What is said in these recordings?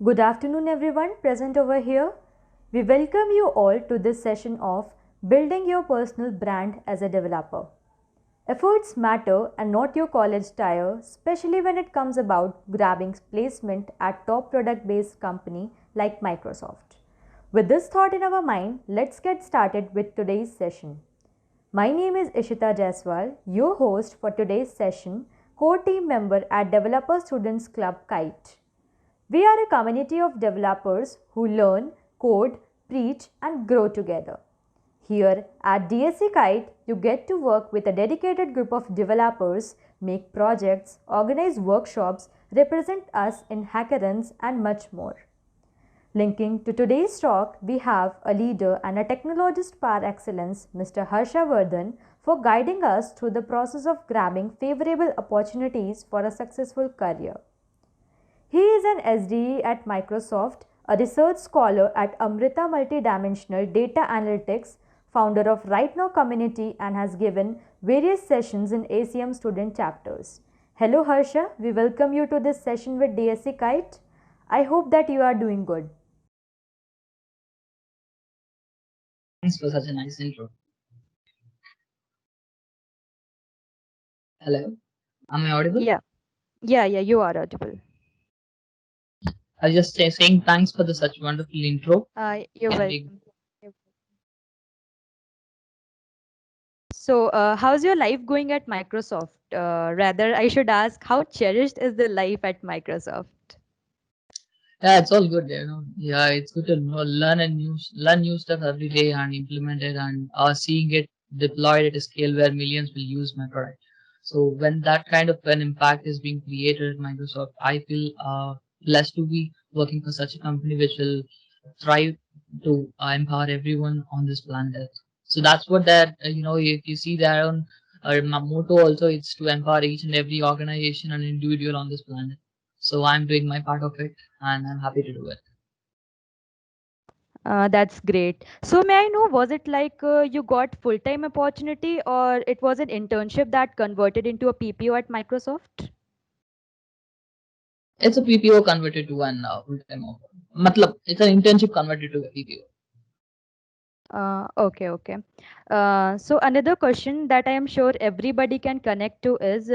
Good afternoon, everyone present over here. We welcome you all to this session of Building Your Personal Brand as a Developer. Efforts matter and not your college tire, especially when it comes about grabbing placement at top product based company like Microsoft. With this thought in our mind, let's get started with today's session. My name is Ishita Jaiswal, your host for today's session, core team member at Developer Students Club Kite. We are a community of developers who learn, code, preach, and grow together. Here at DSC Kite, you get to work with a dedicated group of developers, make projects, organize workshops, represent us in hackathons, and much more. Linking to today's talk, we have a leader and a technologist par excellence, Mr. Harsha Vardhan, for guiding us through the process of grabbing favorable opportunities for a successful career. He is an SDE at Microsoft, a research scholar at Amrita Multidimensional Data Analytics, founder of Right Now Community, and has given various sessions in ACM student chapters. Hello Harsha, we welcome you to this session with DSC Kite. I hope that you are doing good. Thanks for such a nice intro. Hello, am I audible? Yeah, you are audible. I was just saying thanks for the such wonderful intro. You're And we- welcome. So, how's your life going at Microsoft? Rather, I should ask, how cherished is the life at Microsoft? yeah, it's all good. Yeah, it's good to learn new stuff every day and implement it and seeing it deployed at a scale where millions will use my product. So when that kind of an impact is being created at Microsoft, I feel blessed to be working for such a company which will try to empower everyone on this planet. So that's what that if you see their own motto also, it's to empower each and every organization and individual on this planet. So I'm doing my part of it, and I'm happy to do it. That's great. So, may I know, was it like you got full-time opportunity or it was an internship that converted into a PPO at Microsoft? It's a PPO converted to an full-time offer. Matlab, it's an internship converted to a PPO. Okay. So another question that I am sure everybody can connect to is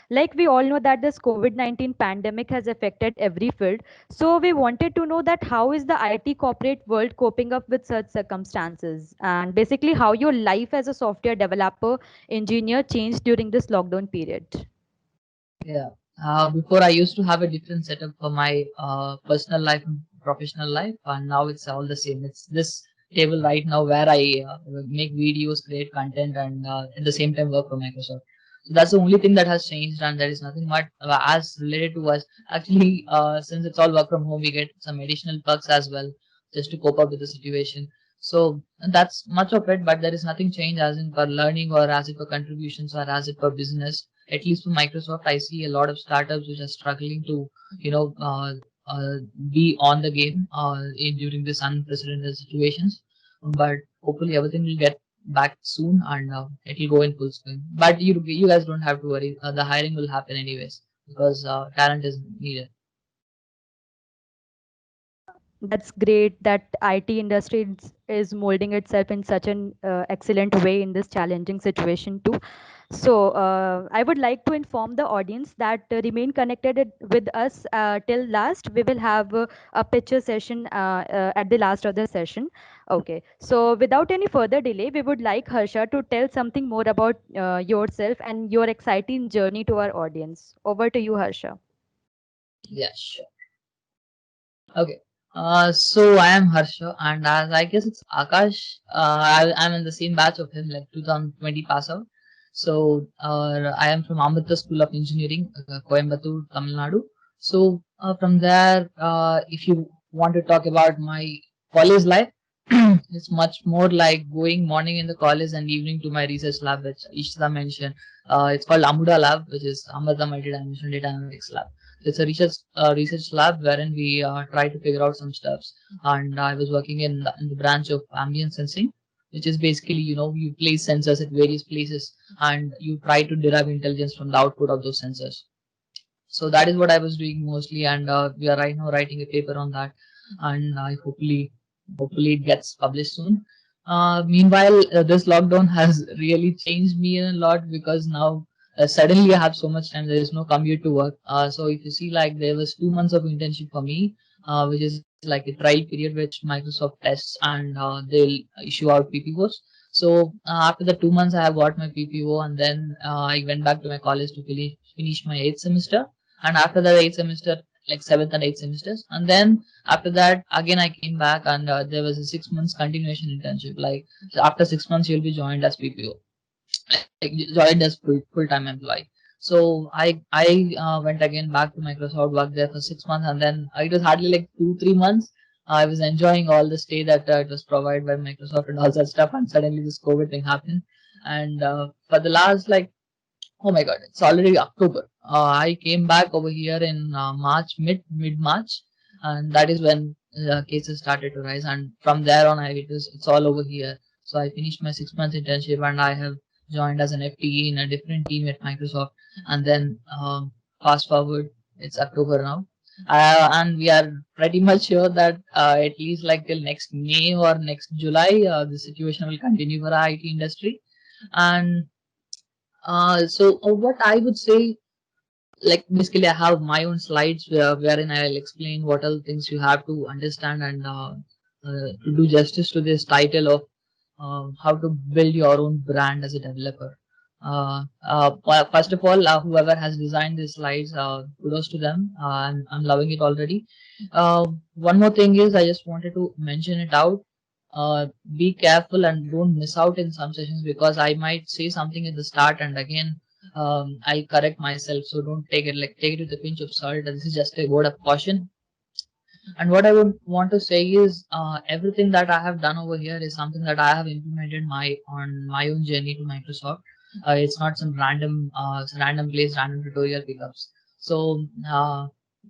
like we all know that this COVID-19 pandemic has affected every field. So we wanted to know that how is the IT corporate world coping up with such circumstances, and basically how your life as a software developer engineer changed during this lockdown period. Yeah. Before I used to have a different setup for my personal life and professional life, and now it's all the same. It's this table right now where I make videos, create content, and at the same time work for Microsoft. So that's the only thing that has changed, and there is nothing much as related to us. Actually, since it's all work from home, we get some additional perks as well just to cope up with the situation. So that's much of it, but there is nothing changed as in for learning or as it for contributions or as it for business. At least for Microsoft, I see a lot of startups which are struggling to, you know, uh, be on the game during this unprecedented situations. But hopefully everything will get back soon and it will go in full swing. But you guys don't have to worry. The hiring will happen anyways because talent is needed. That's great that IT industry is molding itself in such an excellent way in this challenging situation too. So I would like to inform the audience that remain connected with us till last. We will have a picture session at the last of the session. Okay. So without any further delay, we would like Harsha to tell something more about yourself and your exciting journey to our audience. Over to you, Harsha. Yeah, sure. Okay. So I am Harsha, and as I guess it's Akash. I'm in the same batch of him, like 2020 pass out. So I am from Amrita School of Engineering, Coimbatore, Tamil Nadu. So from there, if you want to talk about my college life, it's much more like going morning in the college and evening to my research lab, which Ishita mentioned. It's called Amuda Lab, which is Amrita Multidimensional Data Analytics Lab. It's a research lab wherein we try to figure out some stuffs. And I was working in the branch of ambient sensing, which is basically you place sensors at various places and you try to derive intelligence from the output of those sensors. So that is what I was doing mostly, and we are right now writing a paper on that, and hopefully it gets published soon. Meanwhile, this lockdown has really changed me a lot, because now suddenly I have so much time. There is no commute to work. So if you see, like, there was 2 months of internship for me, which is like a trial period which Microsoft tests, and they'll issue out PPOs. So after the 2 months, I have got my PPO, and then I went back to my college to finish my eighth semester. And after the eighth semester, like seventh and eighth semesters, and then after that again I came back, and there was a 6 months continuation internship. Like, so after 6 months, you'll be joined as PPO, like joined as full-time employee. So I went again back to Microsoft, worked there for 6 months, and then it was hardly like 2 3 months. I was enjoying all the stay that it was provided by Microsoft and all that stuff, and suddenly this COVID thing happened. And for the last, like, oh my God, it's already October. I came back over here in March, mid March, and that is when cases started to rise. And from there on, it's all over here. So I finished my 6 months internship, and I have joined as an FTE in a different team at Microsoft. And then fast forward, it's October now, and we are pretty much sure that at least like till next May or next July, the situation will continue for the IT industry. And what I would say, like, basically I have my own slides wherein I'll explain what are the things you have to understand, and to do justice to this title of how to build your own brand as a developer. First of all, whoever has designed these slides, kudos to them. I'm loving it already. One more thing is I just wanted to mention it out. Be careful and don't miss out in some sessions, because I might say something at the start, and again I'll correct myself. So don't take it with a pinch of salt. This is just a word of caution. And what I would want to say is, everything that I have done over here is something that I have implemented on my own journey to Microsoft. It's not some random place, random tutorial pickups. So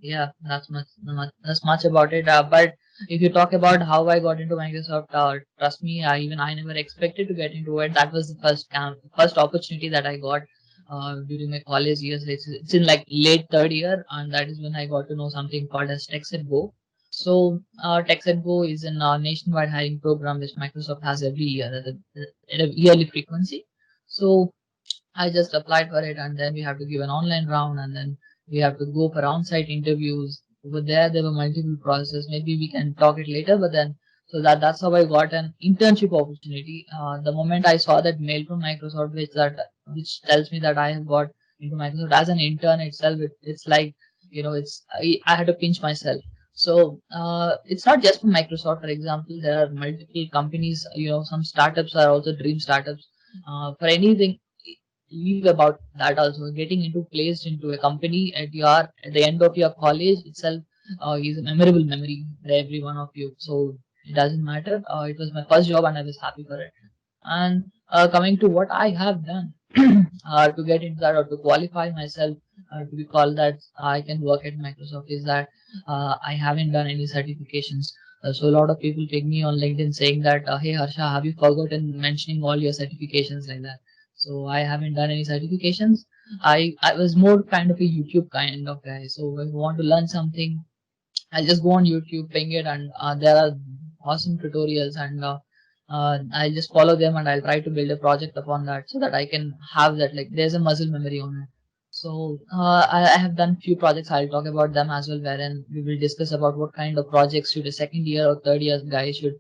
yeah, that's much about it. But if you talk about how I got into Microsoft, trust me, even I never expected to get into it. That was the first opportunity that I got during my college years. It's in like late third year, and that is when I got to know something called as TechSet Go. So TechSet Go is a nationwide hiring program which Microsoft has every year at a yearly frequency. So I just applied for it, and then we have to give an online round, and then we have to go for on-site interviews. Over there were multiple processes. Maybe we can talk it later, but then so that's how I got an internship opportunity. The moment I saw that mail from Microsoft, which tells me that I have got into Microsoft as an intern itself, it's like, I had to pinch myself. So it's not just for Microsoft. For example, there are multiple companies. Some startups are also dream startups. For anything, leave about that also. Getting placed into a company at the end of your college itself is a memorable memory for every one of you. So it doesn't matter. It was my first job, and I was happy for it. And coming to what I have done to get into that, or to qualify myself to be called that I can work at Microsoft, is that I haven't done any certifications. So a lot of people take me on LinkedIn saying that, hey Harsha, have you forgotten mentioning all your certifications, like that? So I haven't done any certifications. I was more kind of a YouTube kind of guy. So if you want to learn something, I'll just go on YouTube, ping it, and there are awesome tutorials, and I'll just follow them, and I'll try to build a project upon that, so that I can have that, like, there's a muscle memory on it. So I have done few projects. I'll talk about them as well, wherein we will discuss about what kind of projects should a second year or third year guy should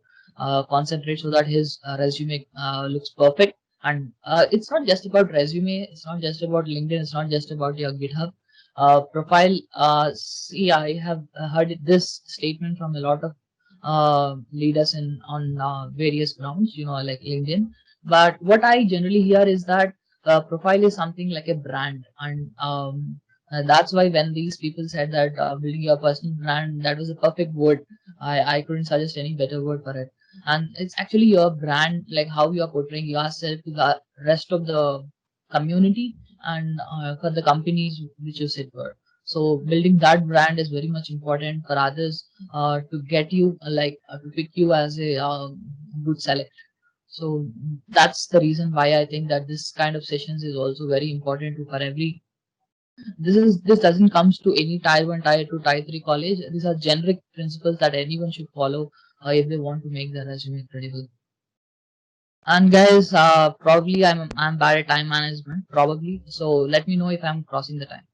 concentrate, so that his resume looks perfect. And it's not just about resume. It's not just about LinkedIn. It's not just about your GitHub profile. See, I have heard this statement from a lot of leaders on various grounds, like LinkedIn. But what I generally hear is that profile is something like a brand, and that's why when these people said that building your personal brand, that was a perfect word. I couldn't suggest any better word for it. And it's actually your brand, like how you are portraying yourself to the rest of the community, and for the companies which you sit for. So building that brand is very much important for others to get you, to pick you as a good select. So that's the reason why I think that this kind of sessions is also very important for every This doesn't comes to any tier 1, tier 2, tier 3 college. These are generic principles that anyone should follow if they want to make their resume credible. And guys, probably I'm bad at time management, probably. So let me know if I'm crossing the time.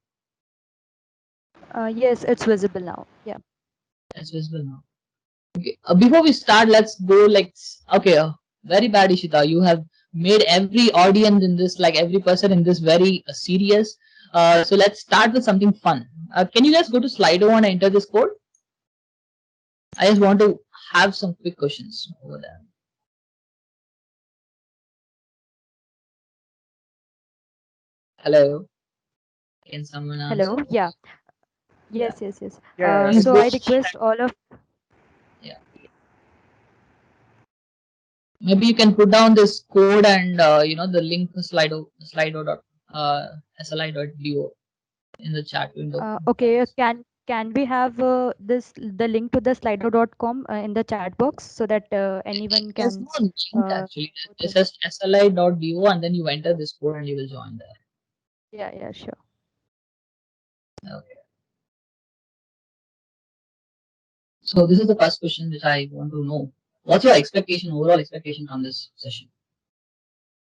Yes, it's visible now. Yeah. It's visible now. Okay. Before we start, let's go like okay. Very bad, Ishita. You have made every audience in this, like every person in this, very serious. So let's start with something fun. Can you guys go to Slido and enter this code? I just want to have some quick questions over there. Hello. Can someone answer? Hello. Yeah. Yes, yes, yes. Yeah, Please So go. I request all of Yeah. Maybe you can put down this code and the link to Slido dot sli.do in the chat window. okay. Can we have the link to the slido.com in the chat box so that anyone There's can no link actually. go It's through? just sli.do and then you enter this code and you will join there. Yeah, yeah, sure. Okay. So this is the first question which I want to know. What's your expectation, overall expectation from this session?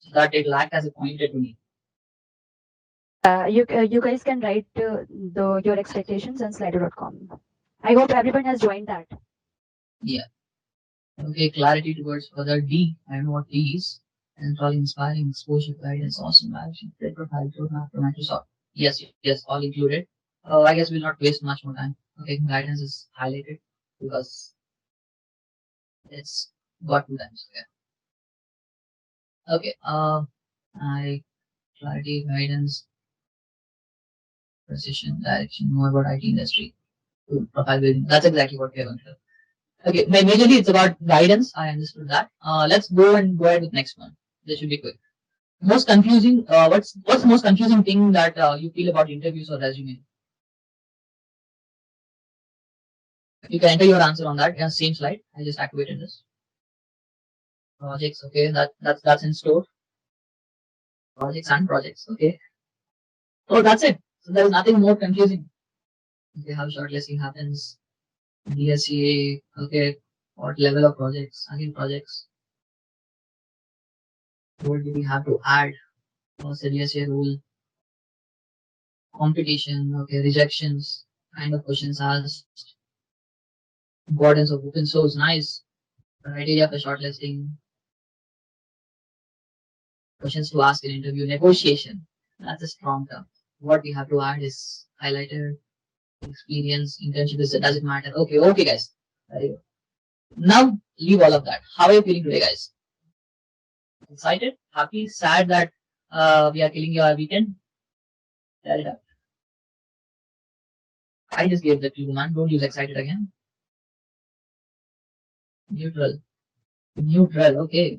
So that it will act as a pointer to me. You guys can write your expectations on slido.com. I hope everyone has joined that. Yeah. Okay, clarity towards further D. I don't know what D is. And all inspiring exposure, guidance, awesome management, great profile, roadmap for Microsoft. Yes, yes, all included. I guess we'll not waste much more time. Okay, guidance is highlighted because it's got 2 times. Okay. Okay. I clarity, guidance, precision, direction, more about IT industry, profile building. That's exactly what we are going to do. Okay, majorly it's about guidance. I understood that. Let's go ahead with next one. This should be quick. Most confusing. What's the most confusing thing that you feel about interviews or resume? You can enter your answer on that. Yeah, same slide. I just activated this. Projects. Okay, that's in store. Projects and projects. Okay. Oh, that's it. So there's nothing more confusing. Okay, how shortlisting happens. DSCA. Okay, what level of projects? Again, projects. What do we have to add? What's the DSCA rule? Competition. Okay, rejections. Kind of questions asked. Importance of open source. Nice. Criteria for shortlisting. Questions to ask in interview. Negotiation. That's a strong term. What we have to add is highlighted. Experience. Internship. Does it matter? Okay, okay, guys. Very good. Now leave all of that. How are you feeling today, guys? Excited? Happy? Sad that we are killing your weekend? Tell it up. I just gave that to you, man. Don't use excited again. Neutral. Neutral. Okay.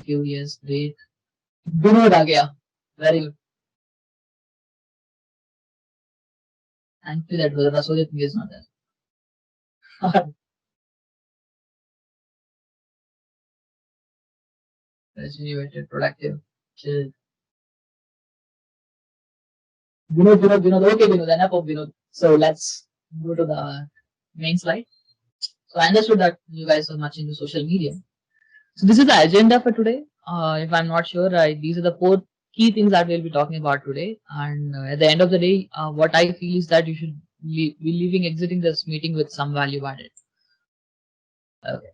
Curious. Great. Vinod aa gaya. Very good. Thankfully that was Rasoli thing is not there. Rejuvenated, productive, chill. Vinod. Okay, Vinod. Enough of Vinod. So let's go to the main slide. So I understood that you guys are much into social media. So this is the agenda for today. If I'm not sure, these are the 4 key things that we'll be talking about today. And at the end of the day, what I feel is that you should be leaving, exiting this meeting with some value added. Okay.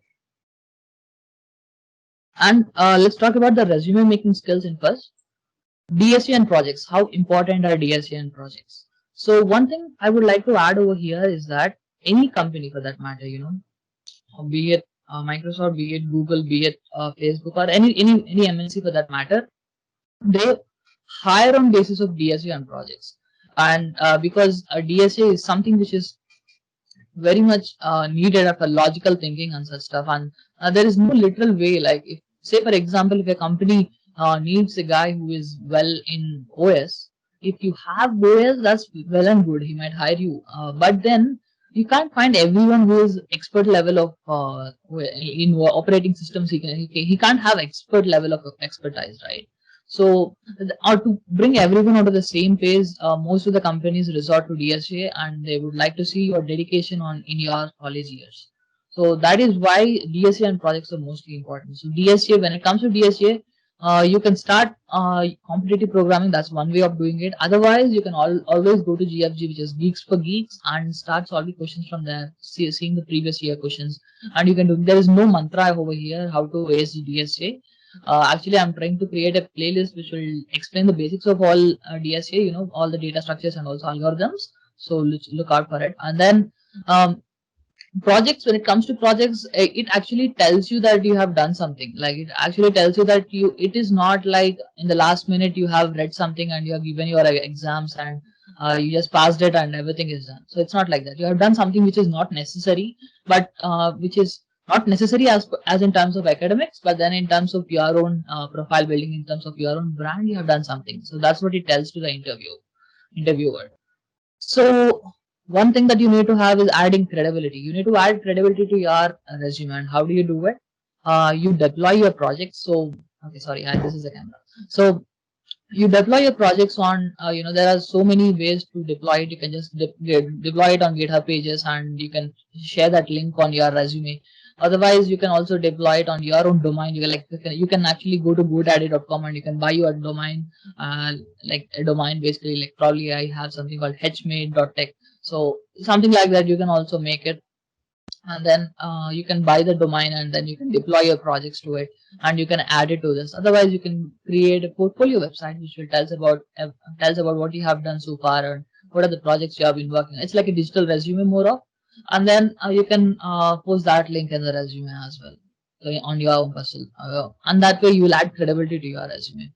And let's talk about the resume making skills in first. DSC and projects. How important are DSC and projects? So one thing I would like to add over here is that any company for that matter, be it Microsoft, be it Google, be it Facebook, or any MNC for that matter, they hire on basis of DSA and projects. And because a DSA is something which is very much needed for logical thinking and such stuff, and there is no literal way. Like, if say for example, if a company needs a guy who is well in OS, if you have OS, that's well and good. He might hire you, but then you can't find everyone who is expert level of in operating systems. He can't have expert level of expertise, right? So, or to bring everyone onto the same page, most of the companies resort to DSA, and they would like to see your dedication on in your college years. So that is why DSA and projects are mostly important. So DSA, when it comes to DSA, you can start competitive programming. That's one way of doing it. Otherwise, you can always go to GFG, which is Geeks for Geeks, and start solving questions from there, seeing the previous year questions. And you can do. There is no mantra over here how to ace DSA. Actually, I'm trying to create a playlist which will explain the basics of all DSA, all the data structures and also algorithms. So look out for it. And then projects, when it comes to projects, it actually tells you that you have done something. Like it actually tells you that it is not like in the last minute you have read something and you have given your exams and you just passed it and everything is done. So it's not like that. You have done something which is not necessary, but which is not necessary as in terms of academics, but then in terms of your own profile building, in terms of your own brand, you have done something. So that's what it tells to the interviewer. So one thing that you need to have is adding credibility. You need to add credibility to your resume. And how do you do it? You deploy your projects. So, okay, sorry, this is the camera. So you deploy your projects on, there are so many ways to deploy it. You can just deploy it on GitHub pages and you can share that link on your resume. Otherwise, you can also deploy it on your own domain. You can actually go to GoDaddy.com and you can buy your domain, like a domain basically. Like probably I have something called hmade.tech. So something like that, you can also make it, and then you can buy the domain and then you can deploy your projects to it and you can add it to this. Otherwise, you can create a portfolio website which will tells about what you have done so far and what are the projects you have been working on. It's like a digital resume more of, and then you can post that link in the resume as well, so on your own personal, and that way you will add credibility to your resume.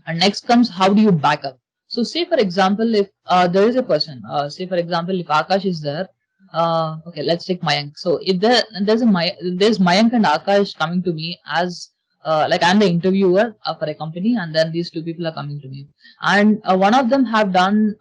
And next comes, how do you back up? So say for example, if there is a person, say for example, if Akash is there, okay, let's take Mayank. So if there's Mayank and Akash coming to me as like I'm the interviewer for a company, and then these two people are coming to me, and one of them have done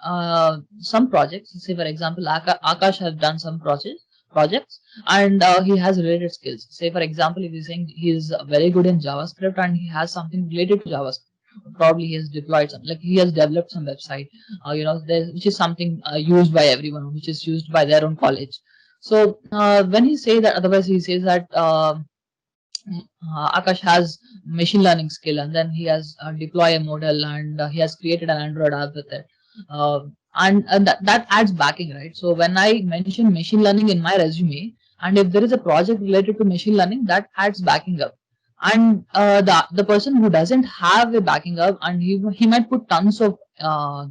some projects. Say for example, Akash has done some projects, and he has related skills. Say for example, if he's saying he's very good in JavaScript and he has something related to JavaScript, probably he has deployed some, like he has developed some website, which is something used by everyone, which is used by their own college. So when he say that, otherwise he says that Akash has machine learning skill, and then he has deployed a model, and he has created an Android app with it. And that adds backing, right? So when I mention machine learning in my resume, and if there is a project related to machine learning, that adds backing up. And the person who doesn't have a backing up, and he might put tons of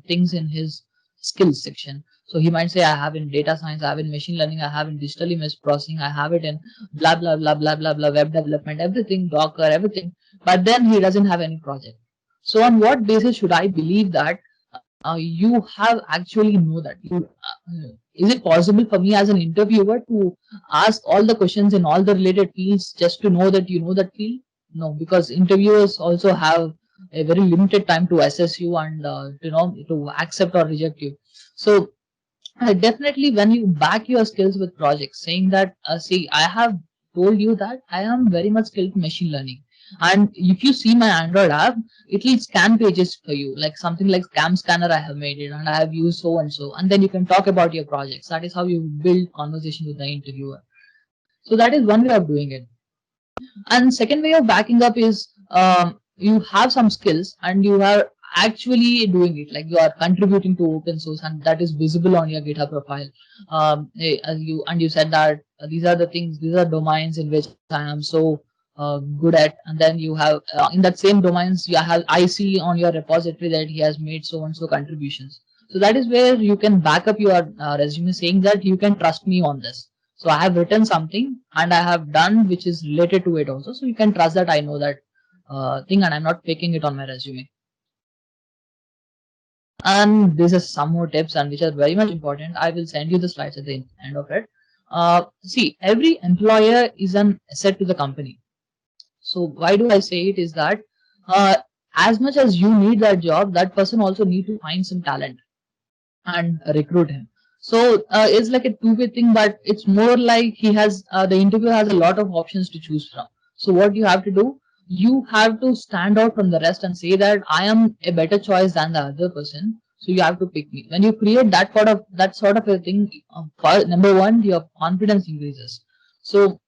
things in his skills section. So he might say, I have in data science, I have in machine learning, I have in digital image processing, I have it in blah blah blah blah blah blah, web development, everything, Docker, everything. But then he doesn't have any project. So on what basis should I believe that you have actually know that? Is it possible for me as an interviewer to ask all the questions in all the related fields just to know that you know that field? No, because interviewers also have a very limited time to assess you and to accept or reject you. So definitely, when you back your skills with projects, saying that, see, I have told you that I am very much skilled in machine learning. And if you see my Android app, it will scan pages for you, like something like Cam Scanner. I have made it and I have used so and so. And then you can talk about your projects. That is how you build conversation with the interviewer. So that is one way of doing it. And second way of backing up is you have some skills and you are actually doing it, like you are contributing to open source, and that is visible on your GitHub profile. You said that these are the things, these are domains in which I am so good at, and then you have in that same domains you have, I see on your repository that he has made so and so contributions. So that is where you can back up your resume, saying that you can trust me on this. So I have written something and I have done which is related to it also. So you can trust that I know that thing and I'm not faking it on my resume. And this is some more tips and which are very much important. I will send you the slides at the end of it. See, every employer is an asset to the company. So why do I say it is that as much as you need that job, that person also need to find some talent and recruit him. So it's like a two-way thing, but it's more like he has the interviewer has a lot of options to choose from. So what you have to do, you have to stand out from the rest and say that I am a better choice than the other person. So you have to pick me. When you create that sort of a thing, number one, your confidence increases. So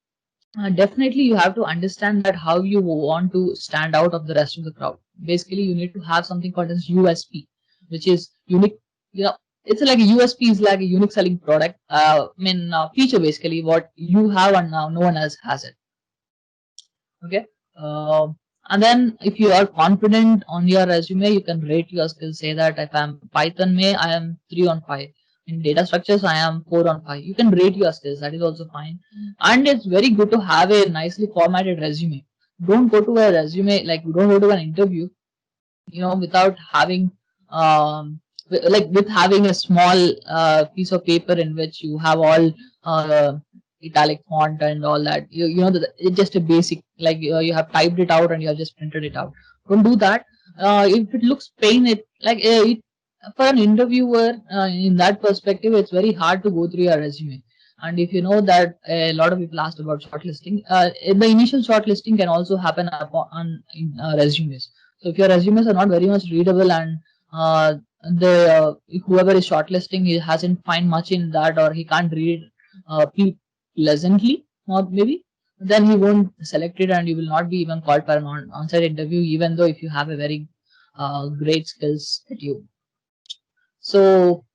definitely you have to understand that how you want to stand out of the rest of the crowd. Basically, you need to have something called as USP, which is unique. You know, it's like a USP is like a unique selling product. Feature basically what you have and now no one else has it. Okay. And then if you are confident on your resume, you can rate your skills. Say that if I'm Python may, I am 3 on 5. In data structures, I am 4 on 5. You can rate your skills. That is also fine. And it's very good to have a nicely formatted resume. Don't go to a resume, like don't go to an interview, without having, with having a small piece of paper in which you have all italic font and all that. It's just a basic, like you have typed it out and you have just printed it out. Don't do that. If it looks plain, for an interviewer, in that perspective, it's very hard to go through your resume. And if you know that a lot of people asked about shortlisting, the initial shortlisting can also happen in resumes. So if your resumes are not very much readable and the whoever is shortlisting, he hasn't find much in that, or he can't read pleasantly, or maybe, then he won't select it and you will not be even called for an on-site interview, even though if you have a very great skills at you. So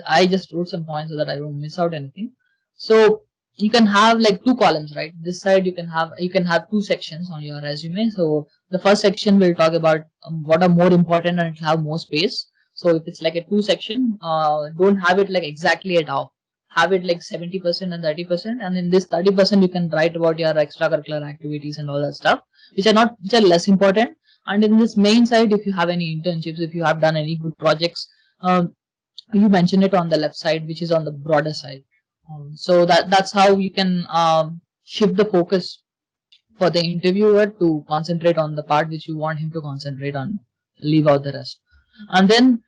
I just wrote some points so that I don't miss out anything. So you can have like two columns, right? This side you can have two sections on your resume. So the first section will talk about what are more important and it'll have more space. So if it's like a two section, don't have it like exactly at all. Have it like 70% and 30%, and in this 30% you can write about your extracurricular activities and all that stuff, which are less important. And in this main side, if you have any internships, if you have done any good projects, you mention it on the left side, which is on the broader side. So that's how you can shift the focus for the interviewer to concentrate on the part which you want him to concentrate on, leave out the rest. And then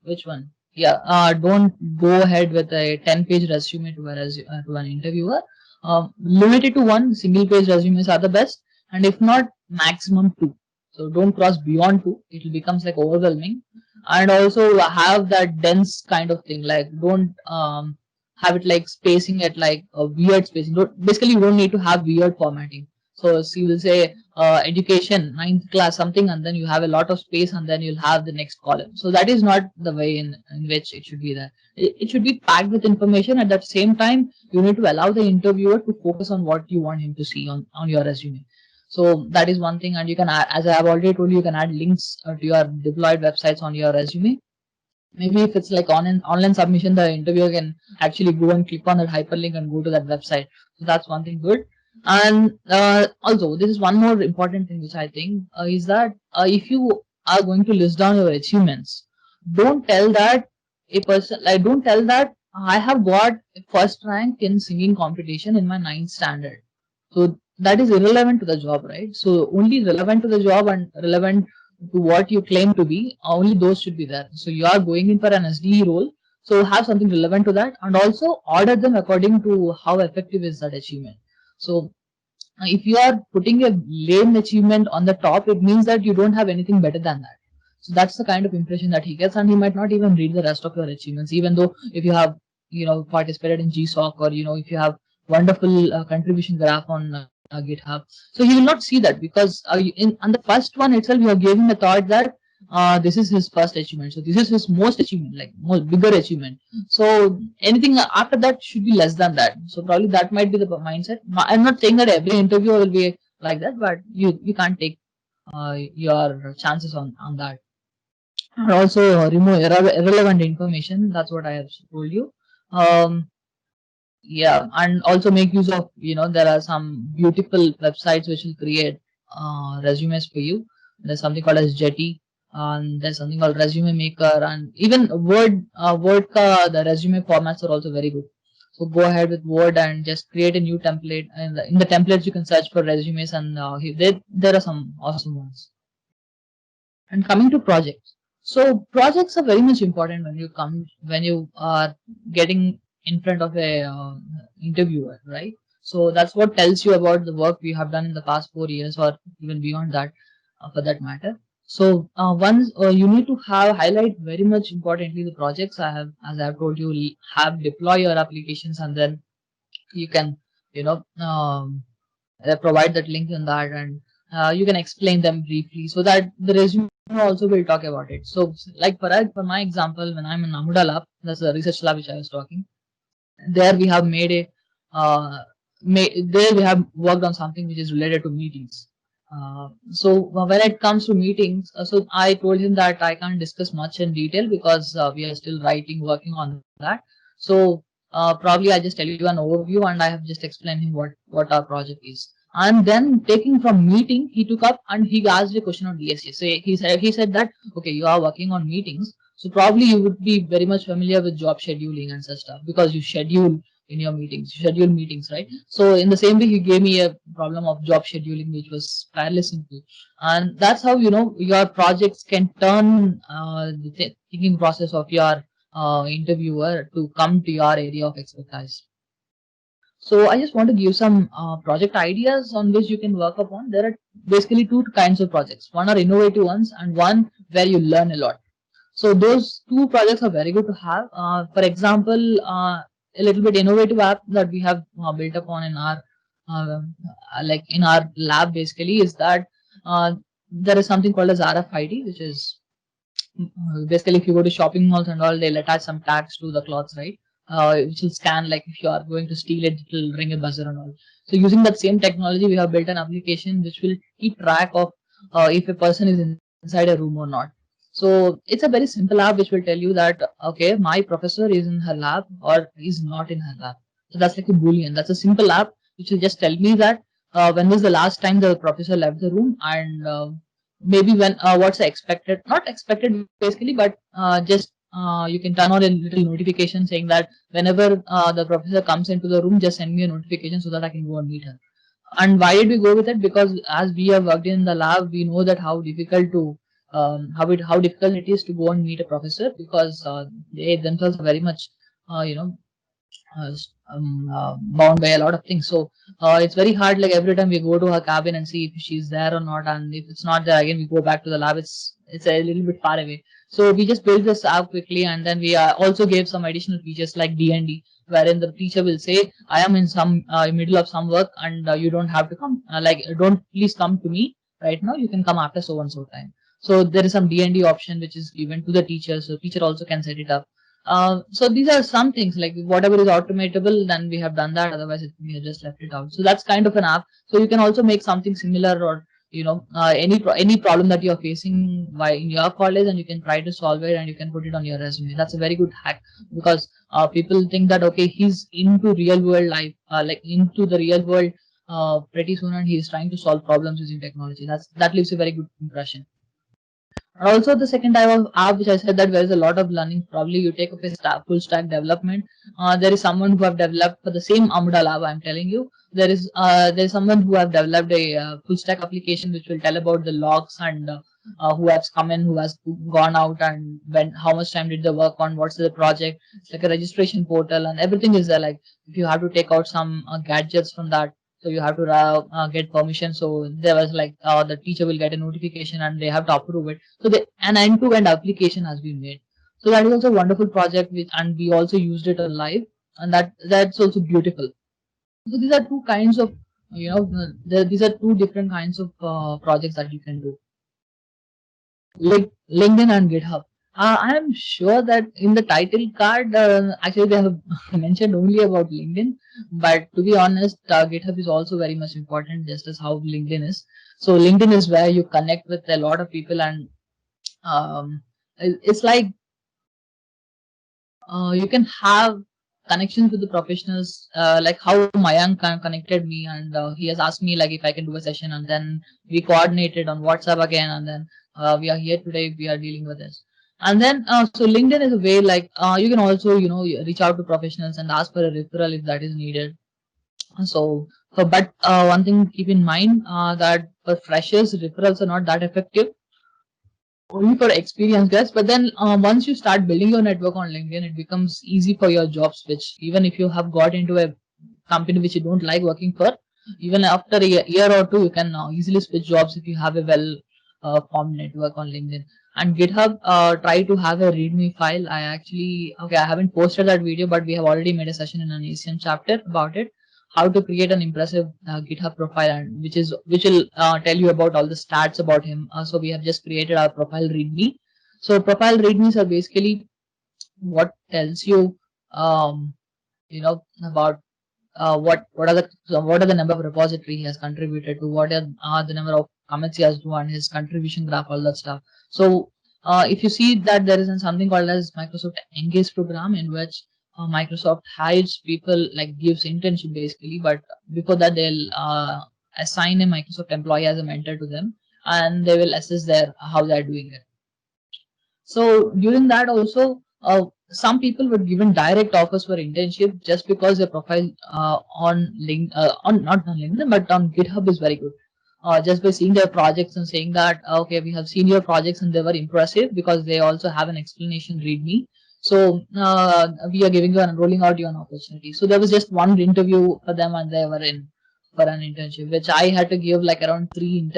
which one? Yeah, don't go ahead with a 10-page resume to an interviewer. Limit it to one. Single-page resumes are the best, and if not, maximum two. So don't cross beyond two. It becomes like overwhelming. And also have that dense kind of thing. Like don't have it like spacing at like a weird spacing. Basically, you don't need to have weird formatting. So you will say education, 9th class something, and then you have a lot of space, and then you'll have the next column. So that is not the way in which it should be there. It should be packed with information. At the same time, you need to allow the interviewer to focus on what you want him to see on your resume. So that is one thing, and you can add, as I have already told you, you can add links to your deployed websites on your resume. Maybe if it's like on an online submission, the interviewer can actually go and click on that hyperlink and go to that website. So that's one thing good. And also, this is one more important thing which I think is that if you are going to list down your achievements, don't tell that don't tell that I have got first rank in singing competition in my 9th standard. So that is irrelevant to the job, right? So only relevant to the job and relevant to what you claim to be, only those should be there. So you are going in for an SDE role, so have something relevant to that, and also order them according to how effective is that achievement. So if you are putting a lame achievement on the top, it means that you don't have anything better than that. So that's the kind of impression that he gets, and he might not even read the rest of your achievements, even though if you have participated in GSOC, or if you have wonderful contribution graph on GitHub. So he will not see that, because on the first one itself you have given a thought that this is his first achievement, so this is his most achievement, like most bigger achievement. So anything after that should be less than that. So probably that might be the mindset. I'm not saying that every interviewer will be like that, but you can't take your chances on that. And also remove irrelevant information. That's what I have told you. Yeah, and also make use of, there are some beautiful websites which will create resumes for you. There's something called as Jetty, and there's something called Resume Maker, and even Word the resume formats are also very good. So go ahead with Word and just create a new template. And in the templates you can search for resumes, and there are some awesome ones. And coming to projects, so projects are very much important when you are getting in front of a interviewer, right? So that's what tells you about the work we have done in the past 4 years, or even beyond that, for that matter. So once you need to have highlight very much importantly the projects I have, as I have told you, have deploy your applications, and then you can, you know, provide that link in that, and you can explain them briefly so that the resume also will talk about it. So like for my example, when I'm in Amuda lab, that's a research lab which I was talking, there we have made a there we have worked on something which is related to meetings. So when it comes to meetings, so I told him that I can't discuss much in detail because we are still writing, working on that. So probably I just tell you an overview, and I have just explained him what our project is. And then taking from meeting, he took up and he asked a question on DSA. So he said that okay, you are working on meetings, so probably you would be very much familiar with job scheduling and such stuff because you schedule in your meetings, you schedule meetings, right? So in the same way, he gave me a problem of job scheduling, which was fairly simple. And that's how, your projects can turn the thinking process of your interviewer to come to your area of expertise. So I just want to give some project ideas on which you can work upon. There are basically two kinds of projects. One are innovative ones, and one where you learn a lot. So those two projects are very good to have. For example, a little bit innovative app that we have built upon in our uh, like in our lab basically is that there is something called as RFID, which is basically if you go to shopping malls and all, they'll attach some tags to the clothes, right? Which will scan, like if you are going to steal it, it will ring a buzzer and all. So using that same technology, we have built an application which will keep track of if a person is inside a room or not. So it's a very simple app which will tell you that okay, my professor is in her lab or is not in her lab. So that's like a boolean. That's a simple app which will just tell me that when was the last time the professor left the room, and maybe when what's the expected, not expected basically, but just you can turn on a little notification saying that whenever the professor comes into the room, just send me a notification so that I can go and meet her. And why did we go with it? Because as we have worked in the lab, we know that how difficult to how difficult it is to go and meet a professor, because they themselves are very much you know bound by a lot of things. So it's very hard. Like every time we go to her cabin and see if she's there or not, and if it's not there, again we go back to the lab. It's a little bit far away. So we just built this app quickly, and then we also gave some additional features like DND, wherein the teacher will say, "I am in some middle of some work, and you don't have to come. Don't please come to me right now. You can come after so and so time." So there is some DND option which is given to the teacher, so teacher also can set it up. So these are some things, like whatever is automatable, then we have done that. Otherwise, we have just left it out. So that's kind of an app. So you can also make something similar, or any problem that you are facing in your college, and you can try to solve it, and you can put it on your resume. That's a very good hack, because people think that okay, he's into real world life, like into the real world pretty soon, and he's trying to solve problems using technology. That leaves a very good impression. And also the second type of app, which I said that there is a lot of learning. Probably you take up a full stack development. There is someone who have developed for the same Amuda lab. I'm telling you, there is someone who have developed a full stack application which will tell about the logs, and who has come in, who has gone out, and when how much time did they work on, what's the project. It's like a registration portal, and everything is there. Like if you have to take out some gadgets from that, so you have to get permission. So there was like the teacher will get a notification and they have to approve it. So an end-to-end application has been made. So that is also a wonderful project, and we also used it on live, and that's also beautiful. So these are two kinds of, these are two different kinds of projects that you can do. Like LinkedIn and GitHub. I am sure that in the title card, actually they have mentioned only about LinkedIn, but to be honest, GitHub is also very much important, just as how LinkedIn is. So LinkedIn is where you connect with a lot of people, and it's like you can have connections with the professionals, like how Mayank connected me, and he has asked me like if I can do a session, and then we coordinated on WhatsApp again, and then we are here today, we are dealing with this. And then so LinkedIn is a way, like you can also reach out to professionals and ask for a referral if that is needed. So but one thing keep in mind, that for freshers, referrals are not that effective, only for experienced guys. But then once you start building your network on LinkedIn, it becomes easy for your job switch. Even if you have got into a company which you don't like working for, even after a year or two, you can easily switch jobs if you have a well formed network on LinkedIn. And GitHub, try to have a README file. I haven't posted that video, but we have already made a session in an ACM chapter about it, how to create an impressive GitHub profile, and which will tell you about all the stats about him. So we have just created our profile README. So profile READMEs are basically what tells you, about what are the number of repository he has contributed to, what are the number of commits he has done, his contribution graph, all that stuff. So if you see that there is something called as Microsoft Engage program, in which Microsoft hires people, like gives internship basically, but before that they'll assign a Microsoft employee as a mentor to them, and they will assess their how they are doing it. So during that also, some people were given direct offers for internship just because their profile on link on not on LinkedIn but on GitHub is very good. Just by seeing their projects and saying that okay, we have seen your projects and they were impressive, because they also have an explanation README. So we are giving you and rolling out you an opportunity. So there was just one interview for them and they were in for an internship, which I had to give like around three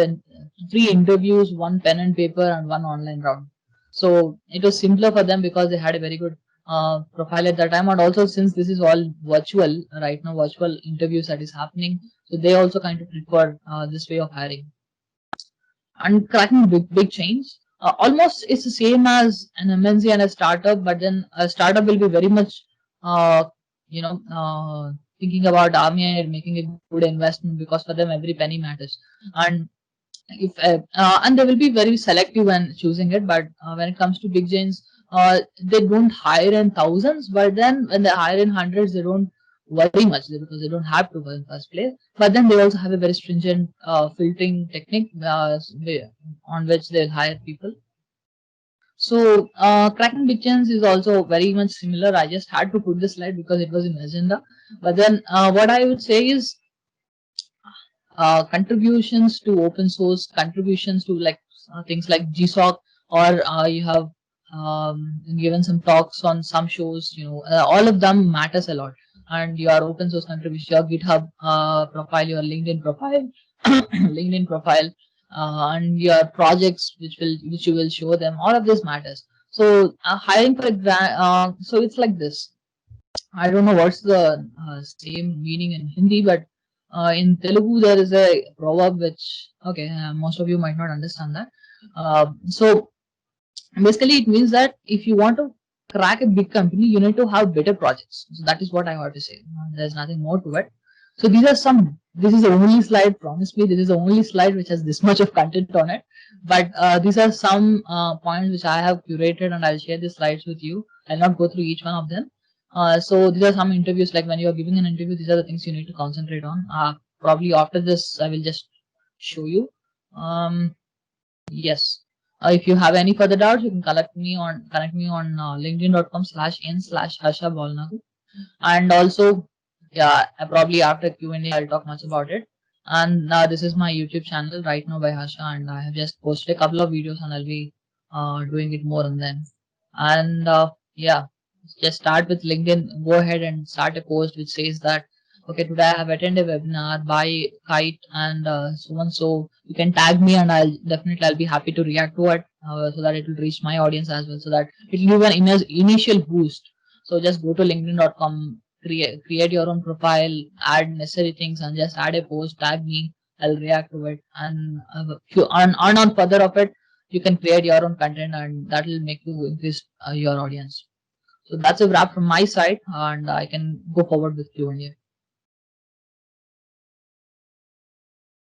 interviews, one pen and paper and one online round. So it was simpler for them because they had a very good profile at that time. And also, since this is all virtual right now, virtual interviews that is happening, so they also kind of prefer this way of hiring. And cracking big change, almost it's the same as an MNC and a startup, but then a startup will be very much thinking about army and making a good investment, because for them every penny matters. And if and they will be very selective when choosing it. But when it comes to big giants, they don't hire in thousands, but then when they hire in hundreds, they don't worry much, because they don't have to in the first place. But then they also have a very stringent filtering technique on which they'll hire people. So cracking big giants is also very much similar. I just had to put this slide because it was in agenda. But then what I would say is, contributions to open source, contributions to like things like GSOC, or you have given some talks on some shows, all of them matters a lot. And your open source contribution, your GitHub profile, your LinkedIn profile, LinkedIn profile, and your projects which you will show them, all of this matters. So hiring for so it's like this. I don't know what's the same meaning in Hindi, but in Telugu there is a proverb which, okay, most of you might not understand that. So basically it means that if you want to crack a big company, you need to have better projects. So that is what I want to say. There's nothing more to it. So this is the only slide, promise me, this is the only slide which has this much of content on it. But these are some points which I have curated, and I'll share the slides with you. I'll not go through each one of them. So these are some interviews, like when you're giving an interview, these are the things you need to concentrate on. Probably after this, I will just show you. Yes. If you have any further doubts, you can connect me on linkedin.com/n/Harsha Bolnagu. And also, yeah, probably after Q&A, I'll talk much about it. And this is my YouTube channel right now by Harsha, and I have just posted a couple of videos, and I'll be doing it more on them. And yeah, just start with LinkedIn. Go ahead and start a post which says that, okay, today I have attended a webinar by Kite and so on. So you can tag me, and I'll be happy to react to it, so that it will reach my audience as well, so that it will give an initial boost. So just go to linkedin.com, create your own profile, add necessary things, and just add a post, tag me. I'll react to it, and if you earn on further of it, you can create your own content, and that will make you increase your audience. So that's a wrap from my side, and I can go forward with Q&A.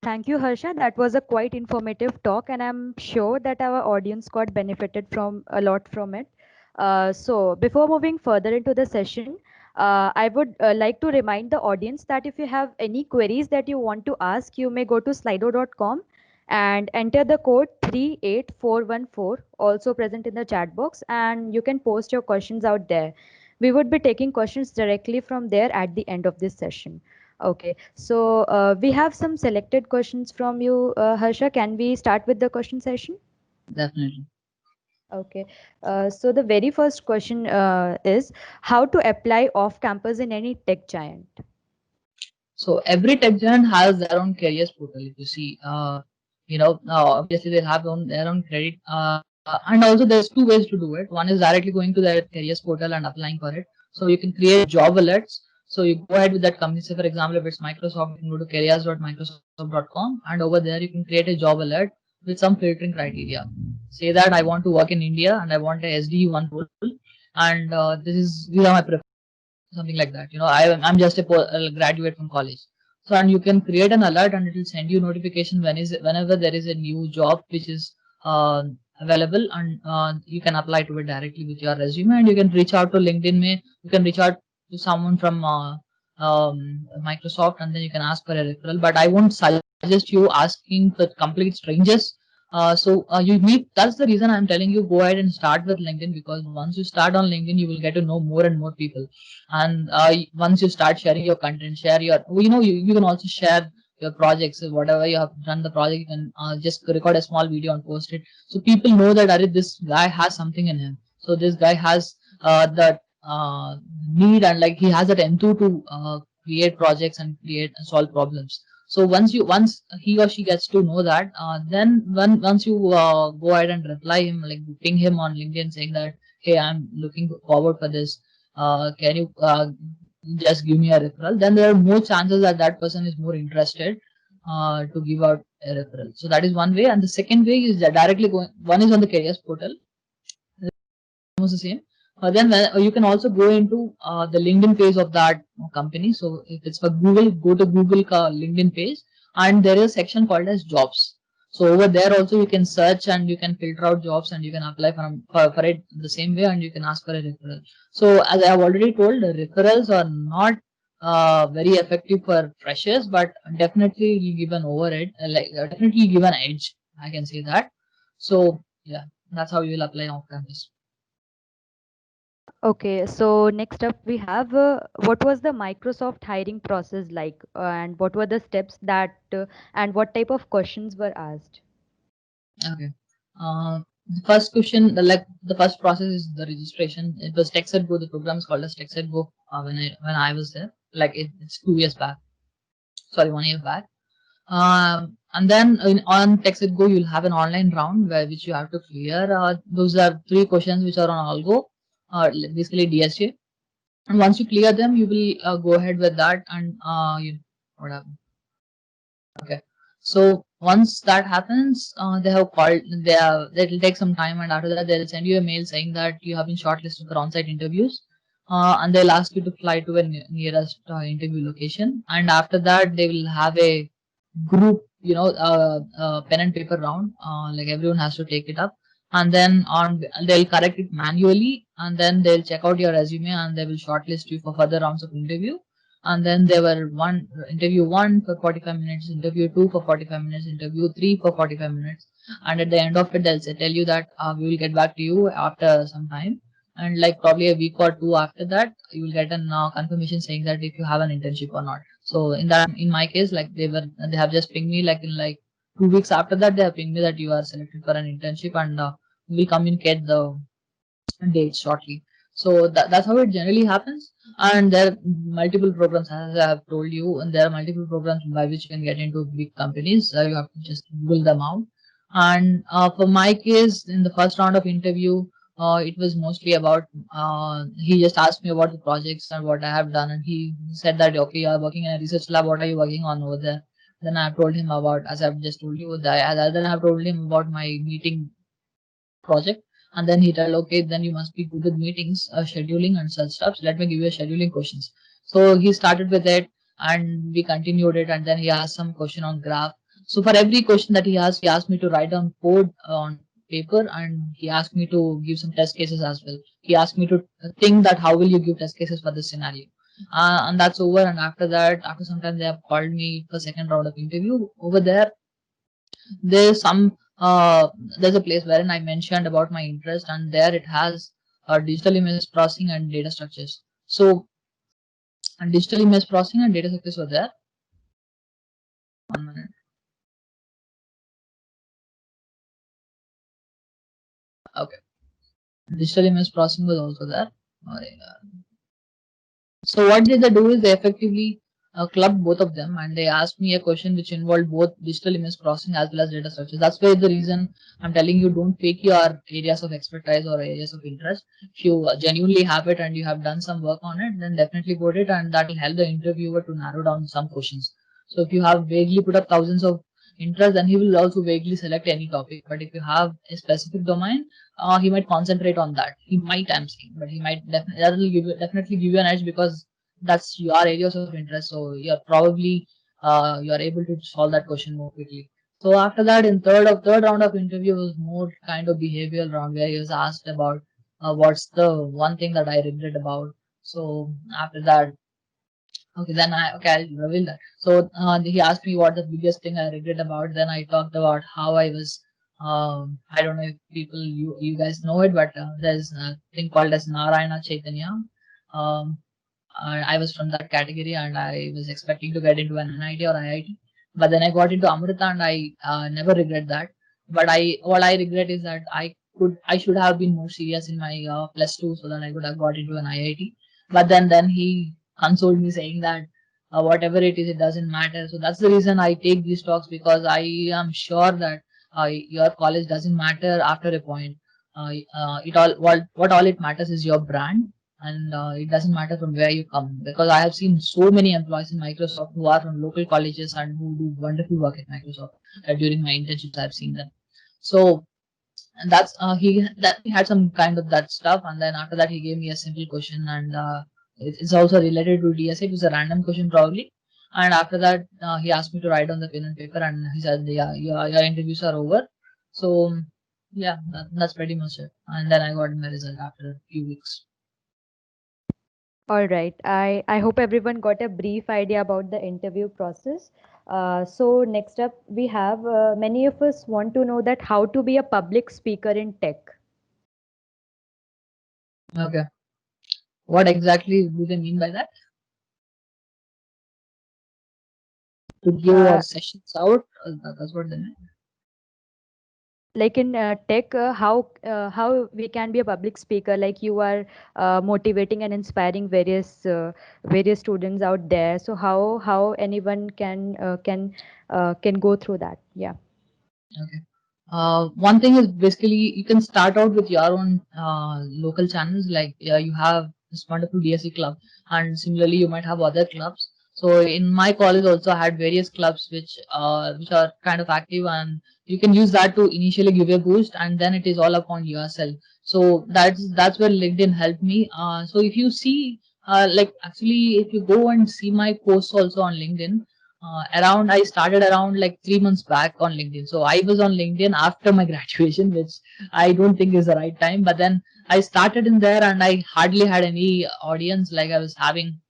Thank you, Harsha. That was a quite informative talk, and I'm sure that our audience got benefited from a lot from it. So before moving further into the session, I would like to remind the audience that if you have any queries that you want to ask, you may go to slido.com and enter the code 38414, also present in the chat box, and you can post your questions out there. We would be taking questions directly from there at the end of this session. Okay, so we have some selected questions from you, Harsha. Can we start with the question session? Definitely. Okay, so the very first question is how to apply off campus in any tech giant? So every tech giant has their own careers portal. If you see, obviously they'll have their own credit. And also there's two ways to do it. One is directly going to their careers portal and applying for it. So you can create job alerts. So you go ahead with that company. Say for example, if it's Microsoft, you can go to careers.microsoft.com, and over there you can create a job alert with some filtering criteria. Say that I want to work in India and I want a SD1 role, and these are my preferences, something like that. I'm just a graduate from college. So and you can create an alert and it will send you notification whenever there is a new job which is uh, available, and you can apply to it directly with your resume, and you can reach out to LinkedIn. You can reach out to someone from Microsoft, and then you can ask for a referral. But I won't suggest you asking for complete strangers. You need, that's the reason I'm telling you, go ahead and start with LinkedIn, because once you start on LinkedIn, you will get to know more and more people. And once you start sharing your content, share your, you can also share your projects, whatever you have done the project, you can just record a small video and post it. So people know that this guy has something in him. So this guy has that need, and like he has that enthusiasm to create projects and create and solve problems. So once he or she gets to know that, then once you go ahead and reply him, like ping him on LinkedIn saying that, hey, I'm looking forward for this. Can you just give me a referral? Then there are more chances that that person is more interested to give out a referral. So that is one way. And the second way is that directly going. One is on the careers portal, almost the same. You can also go into the LinkedIn page of that company. So if it's for Google, go to Google LinkedIn page, and there is a section called as jobs. So over there also you can search and you can filter out jobs and you can apply for it the same way, and you can ask for a referral. So as I have already told, the referrals are not very effective for freshers, but definitely you give an overhead, definitely give an edge. I can say that. So yeah, that's how you will apply off campus. Okay, so next up we have what was the Microsoft hiring process like, and what were the steps and what type of questions were asked? Okay. The first question, the first process is the registration. It was TechSetGo. The program is called as TechSetGo. When I was there, like it's 2 years back. Sorry, 1 year back. And then on TechSetGo, you'll have an online round which you have to clear. Those are 3 questions which are on Algo, basically DSA. And once you clear them, you will go ahead with that, and whatever. Okay. So once that happens, they have called. They'll take some time, and after that, they'll send you a mail saying that you have been shortlisted for on-site interviews, and they'll ask you to fly to a nearest interview location. And after that, they will have a group, pen and paper round. Like everyone has to take it up, and then they'll correct it manually, and then they'll check out your resume, and they will shortlist you for further rounds of interview. And then there were interview one for 45 minutes, interview two for 45 minutes, interview three for 45 minutes, and at the end of it they'll tell you that we will get back to you after some time, and like probably a week or two after that you will get a confirmation saying that if you have an internship or not. So in my case, like they have just pinged me, like in like 2 weeks after that they have pinged me that you are selected for an internship, and we will communicate the dates shortly. So that's how it generally happens. And there are multiple programs, as I have told you, and there are multiple programs by which you can get into big companies. You have to just Google them out. And for my case, in the first round of interview, it was mostly about, he just asked me about the projects and what I have done. And he said that, okay, you are working in a research lab. What are you working on over there? Then I have told him about, as I've just told you, then I have told him about my meeting project. And then he told, okay, then you must be good with meetings, scheduling and such stuff. So let me give you a scheduling questions. So he started with it and we continued it. And then he asked some question on graph. So for every question that he asked me to write down code on paper, and he asked me to give some test cases as well. He asked me to think that how will you give test cases for this scenario. And that's over. And after that, after some time, they have called me for second round of interview. Over there, there's some there's a place wherein I mentioned about my interest, and there it has digital image processing and data structures. So and digital image processing and data structures were there. 1 minute. Okay. Digital image processing was also there. Oh, yeah. So what did they do is they effectively clubbed both of them, and they asked me a question which involved both digital image processing as well as data structures. That's why the reason I'm telling you, don't fake your areas of expertise or areas of interest. If you genuinely have it and you have done some work on it, then definitely put it, and that will help the interviewer to narrow down some questions. So if you have vaguely put up thousands of interests, then he will also vaguely select any topic. But if you have a specific domain, he might concentrate on that. He might, I'm saying, but he might definitely, that will definitely give you an edge, because that's your areas of interest. So you're probably you're able to solve that question more quickly. So after that, in third round of interview was more kind of behavioral round, where he was asked about what's the one thing that I regret about. So after that, okay, then I'll reveal that. So he asked me what the biggest thing I regret about. Then I talked about how I was. I don't know if people you guys know it, but there's a thing called as Narayana Chaitanya. Um, I was from that category, and I was expecting to get into an NIT or IIT. But then I got into Amrita, and I never regret that. But what I regret is that I should have been more serious in my +2, so that I could have got into an IIT. But then he consoled me, saying that whatever it is, it doesn't matter. So that's the reason I take these talks, because I am sure that your college doesn't matter after a point. It all what all it matters is your brand, and it doesn't matter from where you come, because I have seen so many employees in Microsoft who are from local colleges and who do wonderful work at Microsoft. During my internships, I've seen them. So and that's he had some kind of that stuff, and then after that he gave me a simple question, and it's also related to DSA. It was a random question probably. And after that, he asked me to write on the pen and paper, and he said, "Yeah, your interviews are over." So yeah, that's pretty much it. And then I got my result after a few weeks. All right. I hope everyone got a brief idea about the interview process. So next up, we have many of us want to know that how to be a public speaker in tech. Okay, what exactly do they mean by that? To give Uh, sessions out? That's what they mean. like in tech, how we can be a public speaker, like you are motivating and inspiring various students out there. So how anyone can go through that? Yeah. Okay. One thing is basically you can start out with your own local channels. Like you have this wonderful DSC club, and similarly you might have other clubs. So in my college also I had various clubs which are kind of active, and you can use that to initially give a boost, and then it is all upon yourself. So that's where LinkedIn helped me. So if you see, like actually if you go and see my posts also on LinkedIn, around I started around like 3 months back on LinkedIn. So I was on LinkedIn after my graduation, which I don't think is the right time. But then I started in there, and I hardly had any audience. Like I was having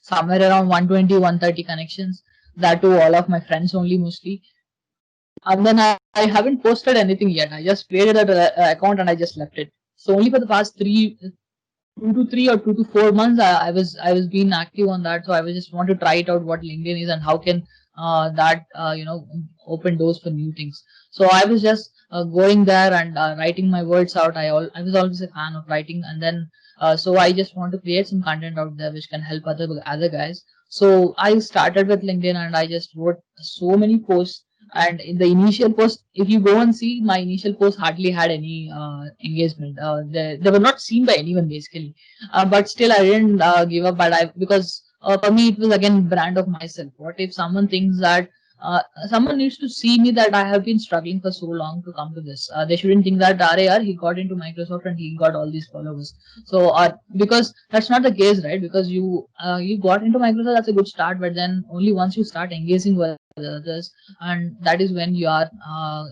somewhere around 120, 130 connections. That to all of my friends only mostly. And then I haven't posted anything yet. I just created an account and I just left it. So only for the past 2 to 3 or 2 to 4 months, I was being active on that. So I was just want to try it out what LinkedIn is and how can that open doors for new things. So I was just going there and writing my words out. I was always a fan of writing, and then so I just want to create some content out there which can help other guys. So I started with LinkedIn, and I just wrote so many posts. And in the initial post, if you go and see, my initial post hardly had any engagement. They were not seen by anyone basically. But still, I didn't give up. But because for me, it was again brand of myself. What if someone thinks that uh, someone needs to see me that I have been struggling for so long to come to this. They shouldn't think that RAR he got into Microsoft and he got all these followers. So because that's not the case, right? Because you got into Microsoft, that's a good start. But then only once you start engaging with others, and that is when your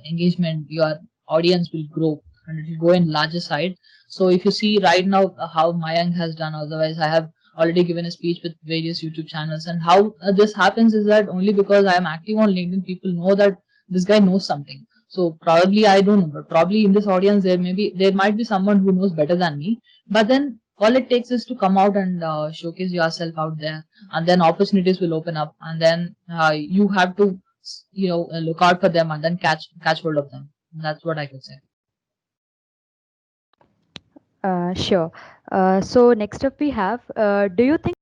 engagement, your audience will grow, and it will go in larger side. So if you see right now how Mayank has done, otherwise I have already given a speech with various YouTube channels. And how this happens is that only because I am active on LinkedIn, people know that this guy knows something. So probably I don't know, but probably in this audience there might be someone who knows better than me. But then all it takes is to come out and showcase yourself out there, and then opportunities will open up, and then you have to look out for them and then catch hold of them. That's what I could say. Sure. So next up we have, do you think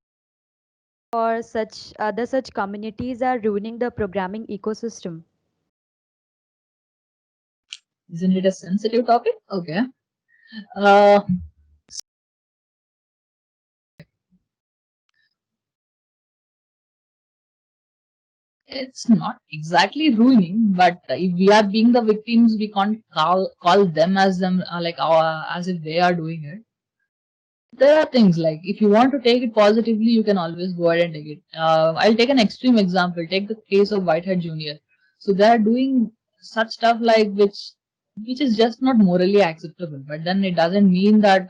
or such communities are ruining the programming ecosystem? Isn't it a sensitive topic? Okay. Uh, it's not exactly ruining, but if we are being the victims, we can't call them as them as if they are doing it. There are things like if you want to take it positively, you can always go ahead and take it. I'll take an extreme example. Take the case of Whitehead Jr. So they are doing such stuff like which is just not morally acceptable. But then it doesn't mean that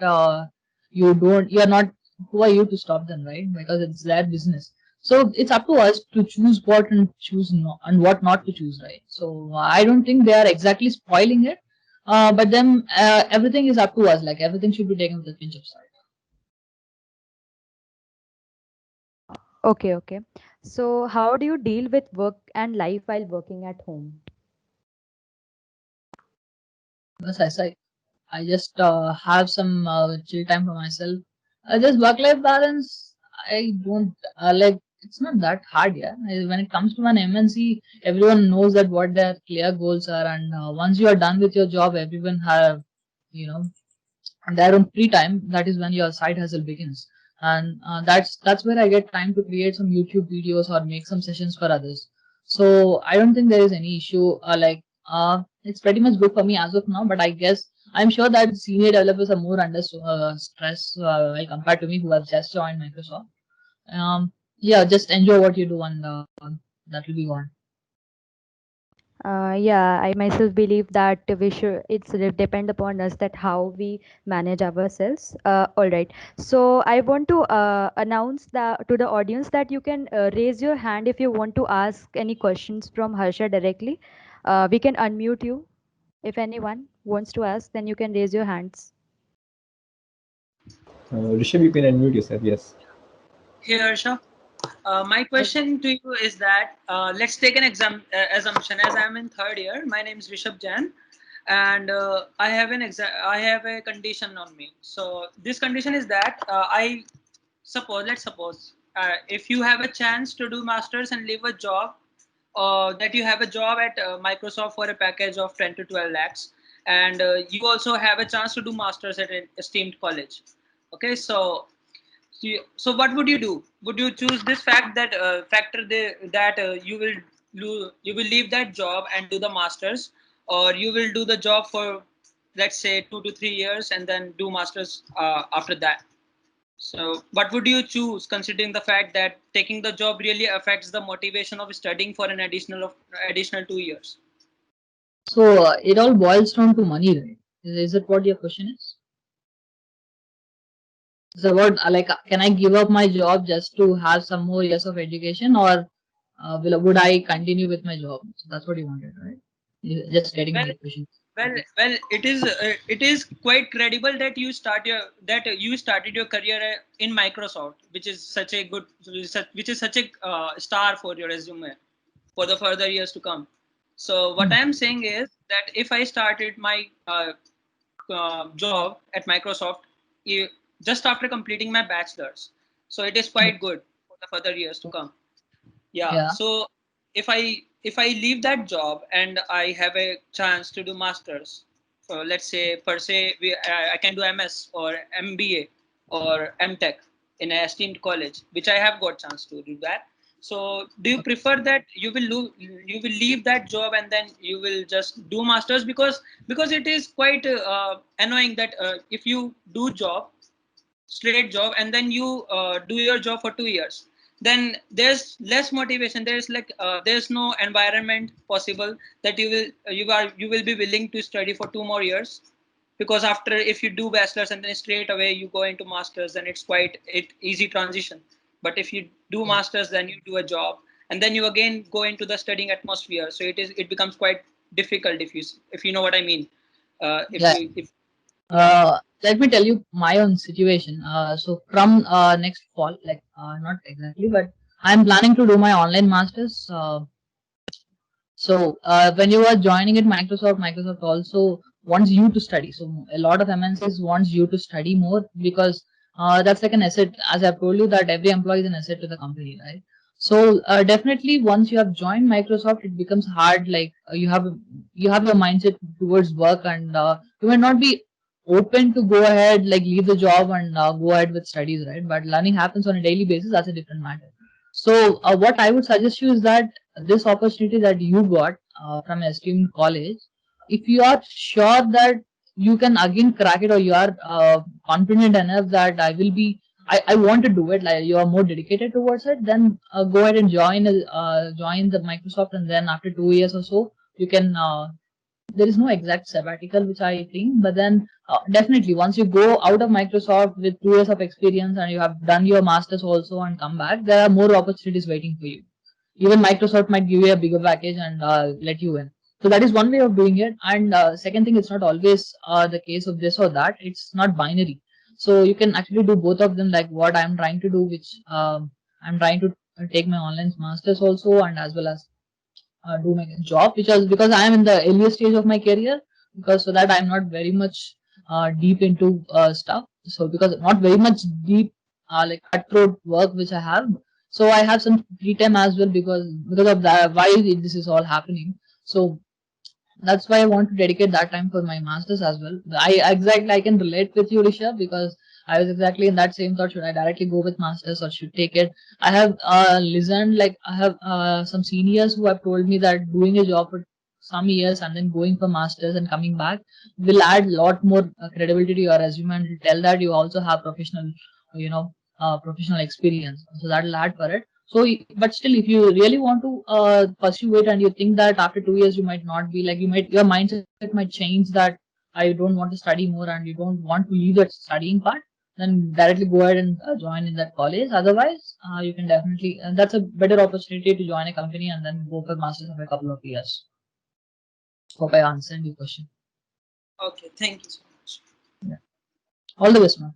you are not. Who are you to stop them, right? Because it's their business. So it's up to us to choose what and choose not, and what not to choose, right? So I don't think they are exactly spoiling it. But then everything is up to us. Like everything should be taken with a pinch of salt. Okay, okay. So how do you deal with work and life while working at home? Because I just have some chill time for myself. Just work-life balance, I don't like. It's not that hard, yeah. When it comes to an MNC, everyone knows that what their clear goals are, and once you are done with your job, everyone have, you know, their own free time. That is when your side hustle begins, and that's where I get time to create some YouTube videos or make some sessions for others. So I don't think there is any issue. It's pretty much good for me as of now, but I guess I'm sure that senior developers are more under stress well, compared to me who have just joined Microsoft. Yeah, just enjoy what you do, and that will be gone. Yeah, I myself believe that we should, depend upon us that how we manage ourselves. All right. So I want to announce that to the audience that you can raise your hand if you want to ask any questions from Harsha directly. We can unmute you. If anyone wants to ask, then you can raise your hands. Rishabh, you can unmute yourself. Yes. Hey Harsha, my question to you is that let's take an assumption. As I'm in third year, my name is Rishabh Jain, and I have a condition on me. So this condition is that let's suppose if you have a chance to do masters and leave a job, that you have a job at Microsoft for a package of 10 to 12 lakhs, and you also have a chance to do masters at an esteemed college. Okay, so what would you do? Would you choose this fact that that you will leave that job and do the masters, or you will do the job for let's say 2 to 3 years and then do masters after that? So what would you choose, considering the fact that taking the job really affects the motivation of studying for an additional 2 years? So it all boils down to money, right? Is it what your question is? So what, can I give up my job just to have some more years of education, or would I continue with my job? So that's what you wanted, right? Just getting Well, my question. well, it is quite credible that you started your career in Microsoft, which is such a good, which is such a star for your resume for the further years to come. So what Hmm. I am saying is that if I started my job at Microsoft just after completing my bachelor's, so it is quite good for the further years to come. Yeah. Yeah. So if I leave that job and I have a chance to do masters, let's say per se I can do MS or MBA or MTech in a esteemed college, which I have got chance to do that. So do you prefer that you will leave that job and then you will just do masters, because it is quite annoying that if you do job straight job and then you do your job for 2 years, then there's less motivation, there's no environment possible that you will be willing to study for 2 more years, because after if you do bachelor's and then straight away you go into masters, then it's quite easy transition. But if you do Yeah. masters, then you do a job and then you again go into the studying atmosphere, so it becomes quite difficult, if you know what I mean. If Yeah. you if Let me tell you my own situation. So from next fall, not exactly, but I'm planning to do my online masters. So when you are joining at Microsoft, Microsoft also wants you to study. So a lot of MNCs wants you to study more because that's like an asset. As I've told you that every employee is an asset to the company, right? So definitely once you have joined Microsoft, it becomes hard. Like you have a mindset towards work, and you might not be open to go ahead, like leave the job and go ahead with studies, right? But learning happens on a daily basis. That's a different matter. So what I would suggest you is that this opportunity that you got from esteemed college, if you are sure that you can again crack it, or you are confident enough that I want to do it, like you are more dedicated towards it, then go ahead and join the Microsoft, and then after 2 years or so you can there is no exact sabbatical which I think, but then definitely once you go out of Microsoft with 2 years of experience and you have done your masters also and come back, there are more opportunities waiting for you. Even Microsoft might give you a bigger package and let you in. So that is one way of doing it. And second thing, it's not always the case of this or that. It's not binary. So you can actually do both of them, like what I'm trying to do, which I'm trying to take my online masters also, and as well as do my job, because I am in the earlier stage of my career, because so that I'm not very much deep into stuff. So because not very much deep like cutthroat work which I have, so I have some free time as well, because of that why this is all happening. So that's why I want to dedicate that time for my masters as well. I can relate with you, Risha, because I was exactly in that same thought. Should I directly go with masters or should take it? I have listened, like I have some seniors who have told me that doing a job for some years and then going for masters and coming back will add a lot more credibility to your resume, and will tell that you also have professional, you know, professional experience. So that will add for it. So, but still, if you really want to pursue it, and you think that after 2 years you might not be like, your mindset might change that I don't want to study more, and you don't want to leave that studying part, then directly go ahead and join in that college. Otherwise, you can definitely, and that's a better opportunity to join a company and then go for masters of a couple of years. Hope I answered your question. Okay, thank you so much. Yeah. All the best, man.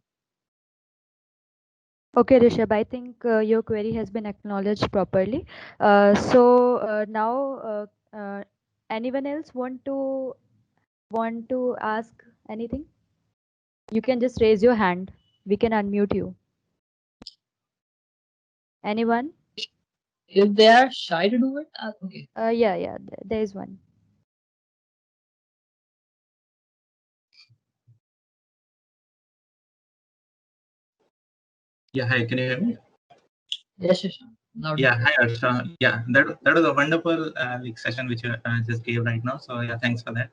Okay, Rishabh, I think your query has been acknowledged properly. Now, anyone else want to ask anything? You can just raise your hand. We can unmute you. Anyone? If they are shy to do it, okay. Yeah, there is one. Yeah, hi, can you hear me? Yes, yes. Yeah, hi, Arsha. Yeah, that was a wonderful like session which you just gave right now. So yeah, thanks for that.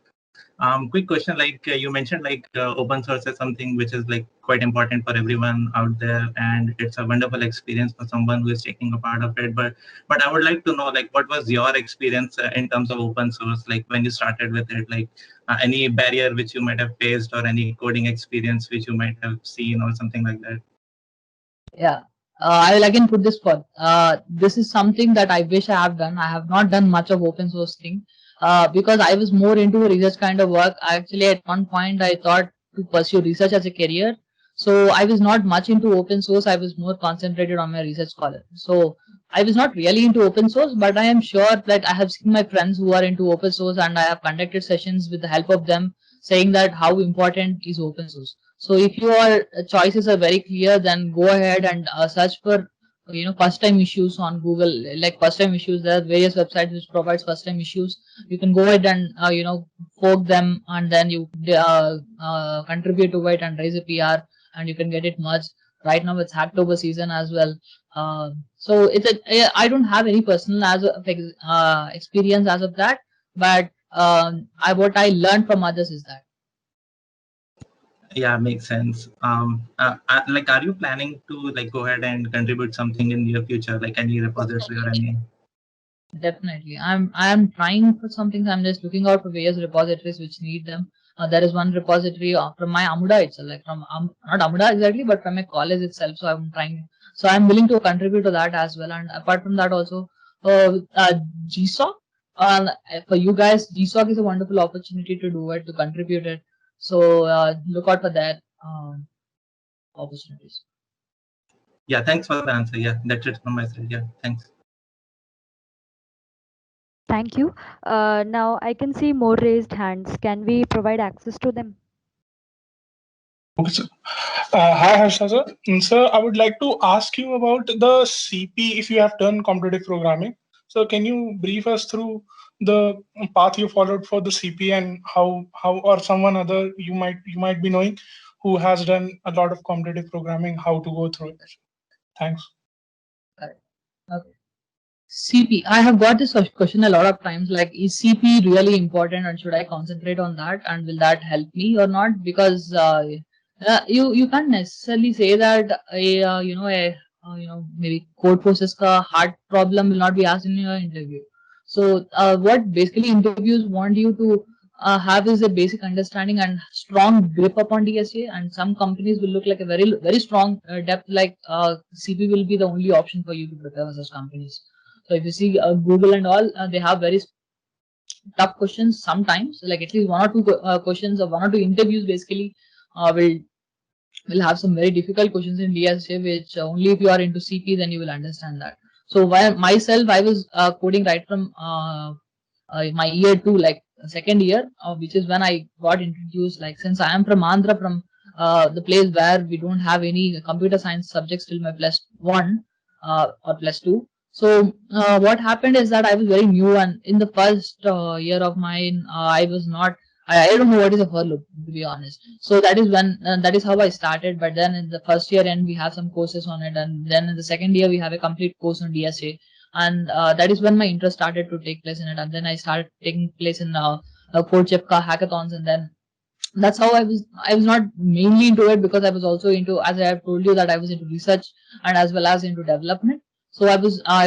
Quick question, like you mentioned, like open source is something which is like quite important for everyone out there, and it's a wonderful experience for someone who is taking a part of it. But I would like to know, like, what was your experience in terms of open source, like when you started with it, like any barrier which you might have faced, or any coding experience which you might have seen, or something like that. Yeah. I will again put this forth. This is something that I wish I have done. I have not done much of open source thing because I was more into research kind of work. Actually, at one point, I thought to pursue research as a career. So I was not much into open source. I was more concentrated on my research scholar. So I was not really into open source, but I am sure that I have seen my friends who are into open source, and I have conducted sessions with the help of them, saying that how important is open source. So if your choices are very clear, then go ahead and search for first time issues on Google. Like first time issues, there are various websites which provides first time issues. You can go ahead and fork them, and then you contribute to it and raise a PR, and you can get it merged. Right now it's Hacktober season as well. So I don't have any personal experience as of that, but what I learned from others is that. Yeah, makes sense. Like, are you planning to like go ahead and contribute something in your future, like any repository or any? Definitely, I'm trying for something. I'm just looking out for various repositories which need them. There is one repository from my Amuda itself, like from not Amuda exactly, but from my college itself. So I'm trying. So I'm willing to contribute to that as well. And apart from that, also GSOC. For you guys, GSOC is a wonderful opportunity to do it, to contribute it. So look out for that opportunities. Yeah, thanks for the answer. Yeah, that's it from my side. Yeah, thanks. Thank you. Now I can see more raised hands. Can we provide access to them? Okay, sir. Hi, Harsha, sir. Sir, I would like to ask you about the CP if you have done competitive programming. So can you brief us through the path you followed for the CP and how or someone other you might be knowing who has done a lot of competitive programming, how to go through it? Thanks. Okay. CP. I have got this question a lot of times. Like, is CP really important, and should I concentrate on that, and will that help me or not? Because you can't necessarily say that a maybe code process ka hard problem will not be asked in your interview. So what basically interviews want you to have is a basic understanding and strong grip upon DSA, and some companies will look like a very strong depth. Like CP will be the only option for you to prepare for such companies. So if you see Google and all, they have very tough questions sometimes. Like at least one or two questions or one or two interviews basically will have some very difficult questions in DSA, which only if you are into CP then you will understand that. So myself, I was coding right from my year two, like second year, which is when I got introduced. Like since I am from Andhra, from the place where we don't have any computer science subjects till my +1 or +2. So what happened is that I was very new, and in the first year of mine, I was not. I don't know what is a for loop, to be honest. So that is when that is how I started. But then in the first year end we have some courses on it, and then in the second year we have a complete course on DSA, and that is when my interest started to take place in it. And then I started taking place in CodeChef hackathons, and then that's how I was not mainly into it, because I was also into, as I have told you, that I was into research and as well as into development. So I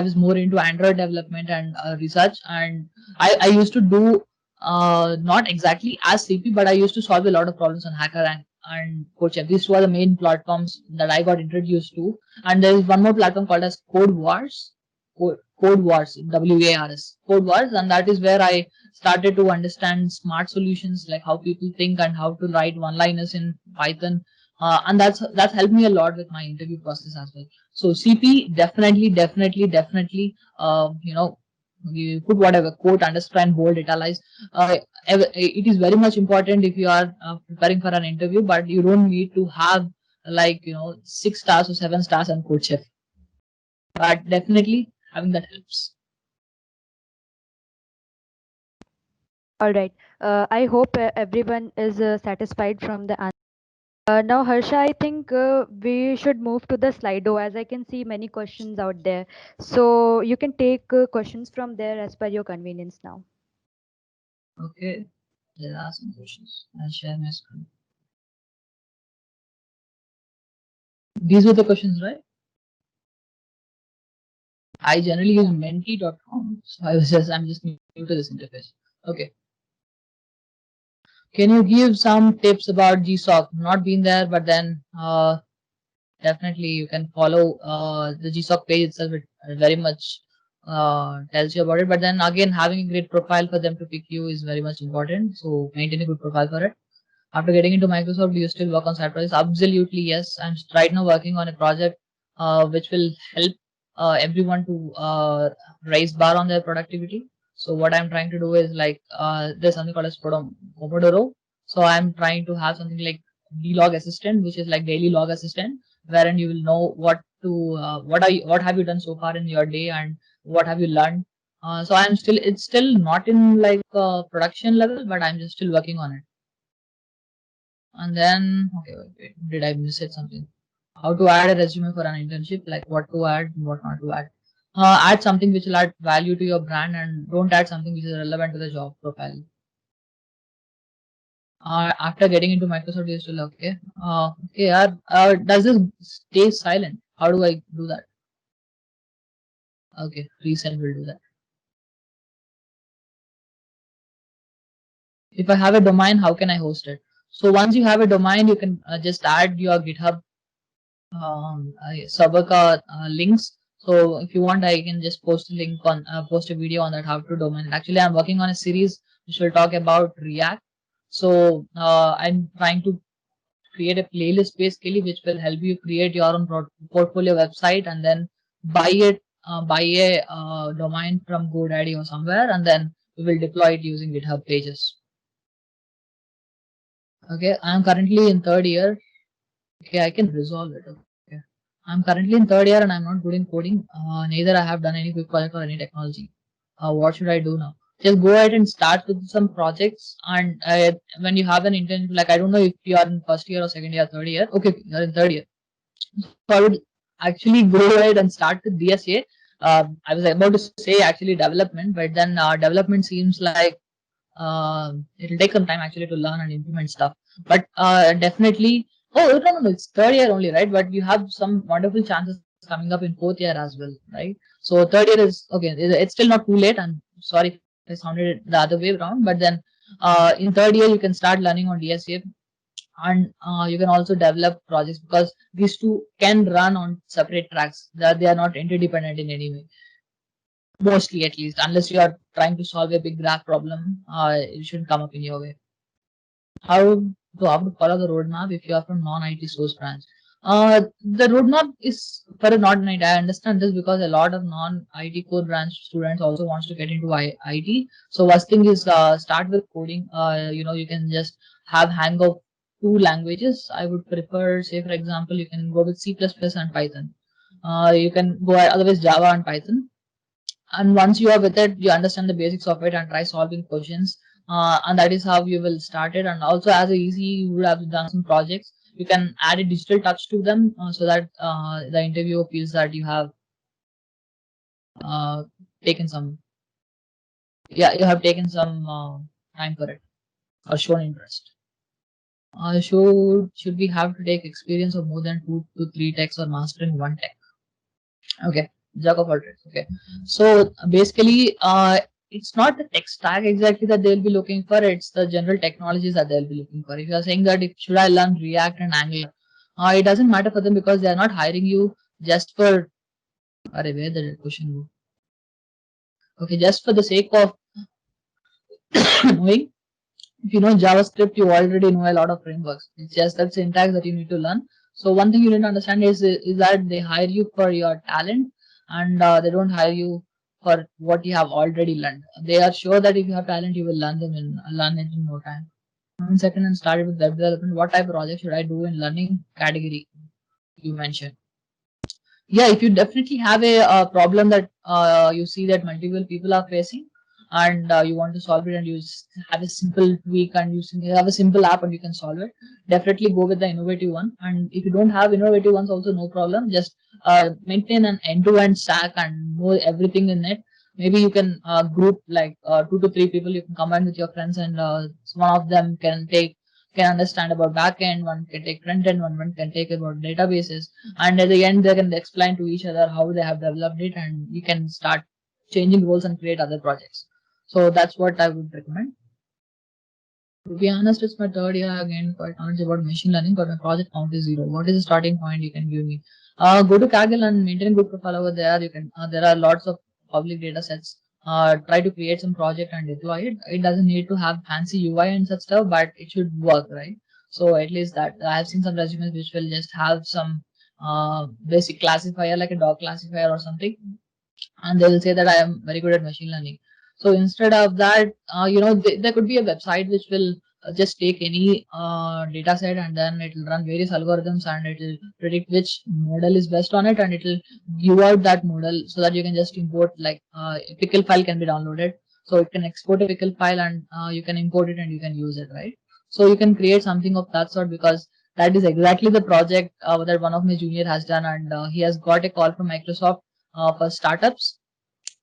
was more into Android development and research, and I used to do not exactly as CP, but I used to solve a lot of problems on HackerRank and CodeChef. These two are the main platforms that I got introduced to. And there is one more platform called as Code Wars, Code Wars, WARS, Code Wars, and that is where I started to understand smart solutions, like how people think and how to write one-liners in Python. And that's helped me a lot with my interview process as well. So CP definitely, you put whatever quote, understand, bold, italize. It is very much important if you are preparing for an interview, but you don't need to have like 6 stars or 7 stars on CodeChef. But definitely having that helps. All right. I hope everyone is satisfied from the answer. Now, Harsha, I think we should move to the Slido, as I can see many questions out there. So you can take questions from there as per your convenience now. Okay, there are some questions. I'll share my screen. These were the questions, right? I generally use menti.com, so I'm just new to this interface. Okay. Can you give some tips about GSOC? Not been there, but then definitely you can follow the GSOC page itself. It very much tells you about it. But then again, having a great profile for them to pick you is very much important. So maintain a good profile for it. After getting into Microsoft, do you still work on side projects? Absolutely, yes. I'm right now working on a project which will help everyone to raise bar on their productivity. So what I'm trying to do is like there's something called as Pomodoro. So I'm trying to have something like D-Log Assistant, which is like daily log assistant, wherein you will know what have you done so far in your day and what have you learned. So it's still not in like production level, but I'm just still working on it. And then, okay, wait, did I miss it something? How to add a resume for an internship, like what to add and what not to add. Add something which will add value to your brand, and don't add something which is relevant to the job profile. After getting into Microsoft, you're still okay. Does this stay silent? How do I do that? Okay, resend will do that. If I have a domain, how can I host it? So once you have a domain, you can just add your GitHub server links. So if you want, I can just post a link on post a video on that how to domain. Actually, I'm working on a series which will talk about React. So I'm trying to create a playlist basically which will help you create your own portfolio website, and then buy a domain from GoDaddy or somewhere, and then we will deploy it using GitHub pages. Okay, I'm currently in third year. Okay, I can resolve it. Okay. I'm currently in third year and I'm not good in coding. Neither I have done any quick project or any technology. What should I do now? Just go ahead and start with some projects. And when you have an internship, like I don't know if you are in first year or second year, third year. Okay, you're in third year. So I would actually go ahead and start with DSA. I was about to say actually development, but then development seems like it'll take some time actually to learn and implement stuff. But definitely, oh no, it's third year only, right? But you have some wonderful chances coming up in fourth year as well, right? So third year is okay. It's still not too late. I'm sorry if I sounded it the other way around, but then in third year you can start learning on DSA, and you can also develop projects because these two can run on separate tracks. That they are not interdependent in any way, mostly at least, unless you are trying to solve a big graph problem. It shouldn't come up in your way. How to follow the roadmap if you are from non-IT source branch. The roadmap is for a non-IT. I understand this because a lot of non-IT core branch students also wants to get into IT. So first thing is start with coding. You can just have hang of two languages. I would prefer, say for example, you can go with C++ and Python. You can go otherwise Java and Python. And once you are with it, you understand the basics of it and try solving questions, and that is how you will start it. And also as a easy, you would have done some projects, you can add a digital touch to them, so that the interviewer feels that you have uh, taken some time for it or shown interest. Should we have to take experience of more than 2 to 3 techs or master in one tech? Okay, jack of all trades. Okay, so basically, it's not the tech stack exactly that they'll be looking for. It's the general technologies that they'll be looking for. If you are saying that if should I learn React and Angular, it doesn't matter for them because they are not hiring you just for. Where the question go? Okay, just for the sake of knowing. If you know JavaScript, you already know a lot of frameworks. It's just that syntax that you need to learn. So one thing you need to understand is that they hire you for your talent, and they don't hire you for what you have already learned. They are sure that if you have talent, you will learn it in no time. And second, and started with web development. What type of project should I do in learning category you mentioned? Yeah, if you definitely have a problem that you see that multiple people are facing, and you want to solve it, and you have a simple tweak, and you have a simple app and you can solve it, definitely go with the innovative one. And if you don't have innovative ones also, no problem, just maintain an end-to-end stack and know everything in it. Maybe you can group like 2 to 3 people, you can combine with your friends, and one of them can understand about backend, one can take front end, one can take about databases, and at the end they can explain to each other how they have developed it, and you can start changing roles and create other projects. So that's what I would recommend. To be honest, it's my third year again, quite honest about machine learning, but my project count is 0. What is the starting point you can give me? Go to Kaggle and maintain a good profile over there. You can there are lots of public data sets. Try to create some project and deploy it. It doesn't need to have fancy UI and such stuff, but it should work, right? So at least that I have seen some resumes which will just have some basic classifier like a dog classifier or something, and they will say that I am very good at machine learning. So instead of that, there could be a website which will just take any data set, and then it will run various algorithms, and it will predict which model is best on it, and it will give out that model so that you can just import, like a pickle file can be downloaded. So it can export a pickle file, and you can import it and you can use it, right? So you can create something of that sort, because that is exactly the project that one of my junior has done, and he has got a call from Microsoft for startups.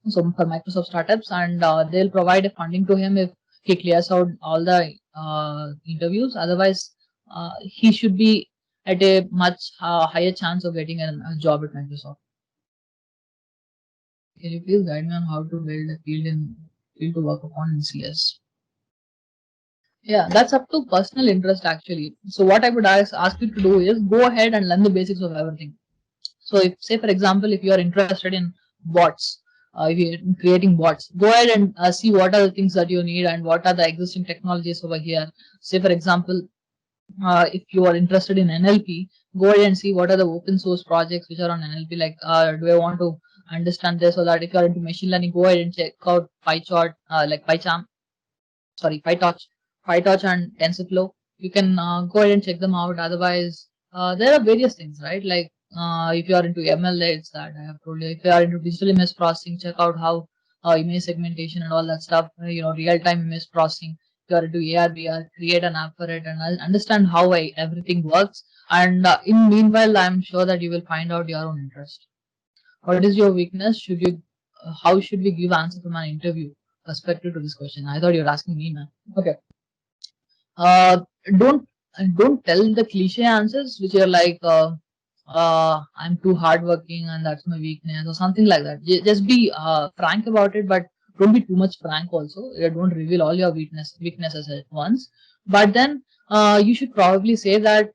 So for Microsoft startups, and they'll provide a funding to him if he clears out all the interviews. Otherwise, he should be at a much higher chance of getting a job at Microsoft. Can you please guide me on how to build a field to work upon in CS? Yeah, that's up to personal interest actually. So what I would ask you to do is go ahead and learn the basics of everything. So if, say for example, if you are interested in bots, if you're creating bots, go ahead and see what are the things that you need and what are the existing technologies over here. Say for example, if you are interested in NLP, go ahead and see what are the open source projects which are on NLP. Like, do I want to understand this, or that? If you are into machine learning, go ahead and check out PyChart, like PyTorch and TensorFlow. You can go ahead and check them out. Otherwise, there are various things, right? Like if you are into ML, it's that I have told you. If you are into digital image processing, check out how image segmentation and all that stuff, real-time image processing. If you are into AR, VR, create an app for it and I'll understand how everything works. And in meanwhile, I'm sure that you will find out your own interest. What is your weakness? How should we give answer from an interview perspective to this question? I thought you were asking me, man. Okay. Uh, don't don't tell the cliche answers which are like I'm too hardworking and that's my weakness or something like that. Just be frank about it, but don't be too much frank also. Don't reveal all your weaknesses at once. But then you should probably say that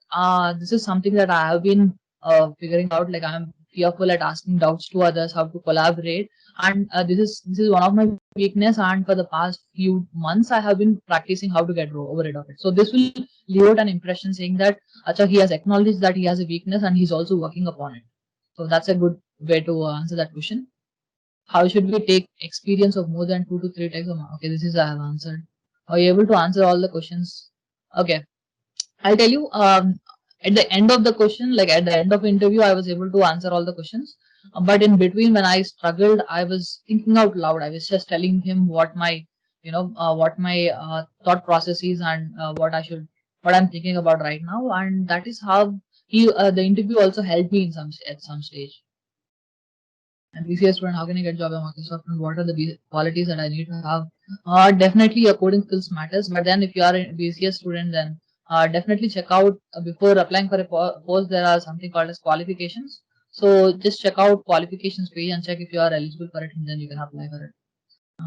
this is something that I have been figuring out. Like I'm fearful at asking doubts to others, how to collaborate, and this is one of my weakness. And for the past few months, I have been practicing how to get over rid of it. So this will leave out an impression saying that Acha, he has acknowledged that he has a weakness and he's also working upon it. So that's a good way to answer that question. How should we take experience of more than 2 to 3 takes? Okay, this is I have answered. Are you able to answer all the questions? Okay, I'll tell you. At the end of the question, like at the end of interview, I was able to answer all the questions. But in between, when I struggled, I was thinking out loud. I was just telling him what my, what my thought process is and what I'm thinking about right now. And that is how the interview also helped me at some stage. And BCS student, how can I get job at Microsoft and what are the qualities that I need to have? Definitely your coding skills matters, but then if you are a BCS student, then definitely check out before applying for a post, there are something called as qualifications. So just check out qualifications page and check if you are eligible for it and then you can apply for it.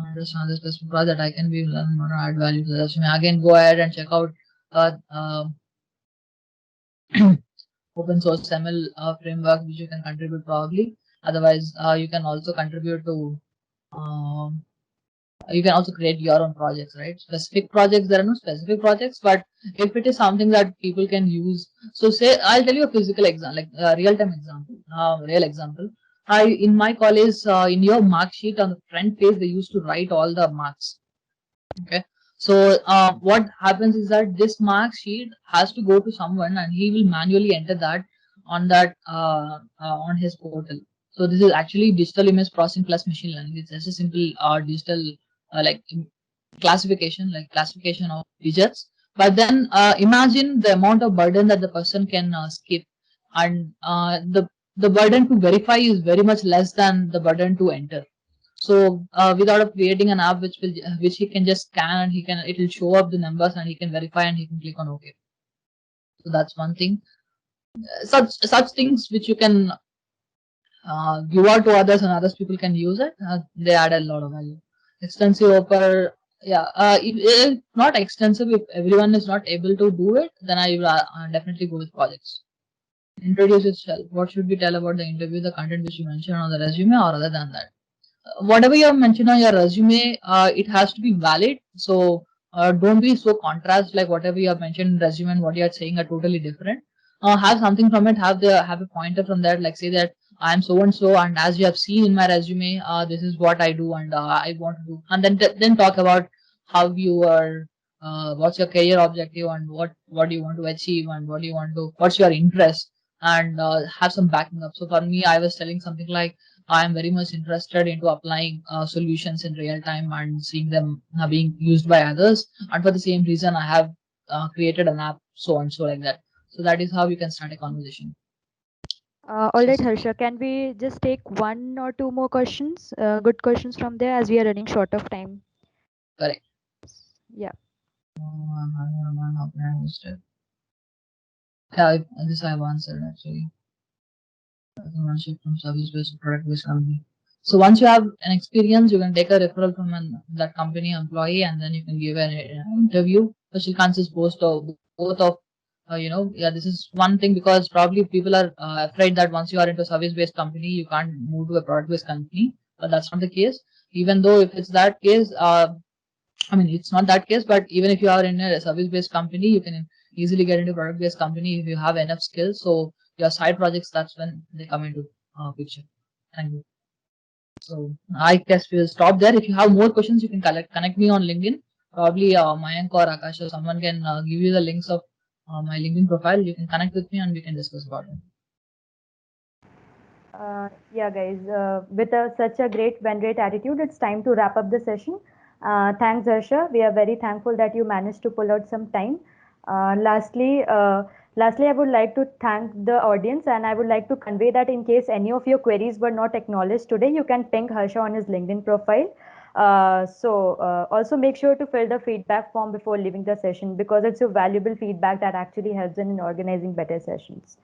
Understand this specific project that I can be learn more add value to the resume. Again, go ahead and check out open source ML framework which you can contribute probably. Otherwise, you can also contribute to, you can also create your own projects, right? Specific projects, there are no specific projects, but if it is something that people can use, so say, I'll tell you a physical example, like a real-time example, real example. In my college, in your mark sheet on the front page, they used to write all the marks. Okay. So what happens is that this mark sheet has to go to someone and he will manually enter that on his portal. So this is actually digital image processing plus machine learning. It's just a simple digital like classification of digits. But then imagine the amount of burden that the person can skip, and the burden to verify is very much less than the burden to enter. So without creating an app which he can just scan and it will show up the numbers and he can verify and he can click on OK. So that's one thing. Such things which you can give out to others and others people can use it. They add a lot of value. Extensive offer, yeah. If not extensive, if everyone is not able to do it, then I will definitely go with projects. Introduce yourself. What should we tell about the interview, the content which you mentioned on the resume, or other than that? Whatever you have mentioned on your resume, it has to be valid. So don't be so contrast, like whatever you have mentioned in resume and what you are saying are totally different. Have something from it, have a pointer from that, like say that I am so and so, and as you have seen in my resume, this is what I do and I want to do, and then talk about how you are, what's your career objective and what do you want to achieve and what's your interest, and have some backing up. So for me, I was telling something like I am very much interested into applying solutions in real time and seeing them being used by others. And for the same reason, I have created an app, so and so like that. So that is how you can start a conversation. All right, Harsha, can we just take one or two more questions? Good questions from there as we are running short of time. Correct. Yeah. Yeah, this I have answered actually. From service-based to product-based company. So once you have an experience, you can take a referral from that company employee, and then you can give an interview. But you can't just both of yeah, this is one thing because probably people are afraid that once you are into a service-based company, you can't move to a product-based company. But that's not the case. Even though if it's that case, I mean, it's not that case, but even if you are in a service-based company, you can easily get into product-based company if you have enough skills. So your side projects, that's when they come into picture. Thank you. So I guess we'll stop there. If you have more questions, you can connect me on LinkedIn. Probably Mayank or Akash or someone can give you the links of my LinkedIn profile. You can connect with me and we can discuss about it. Yeah, guys, with such a great win rate attitude, it's time to wrap up the session. Thanks, Harsha. We are very thankful that you managed to pull out some time. Lastly, I would like to thank the audience, and I would like to convey that in case any of your queries were not acknowledged today, you can ping Harsha on his LinkedIn profile. Also make sure to fill the feedback form before leaving the session because it's your valuable feedback that actually helps in organizing better sessions.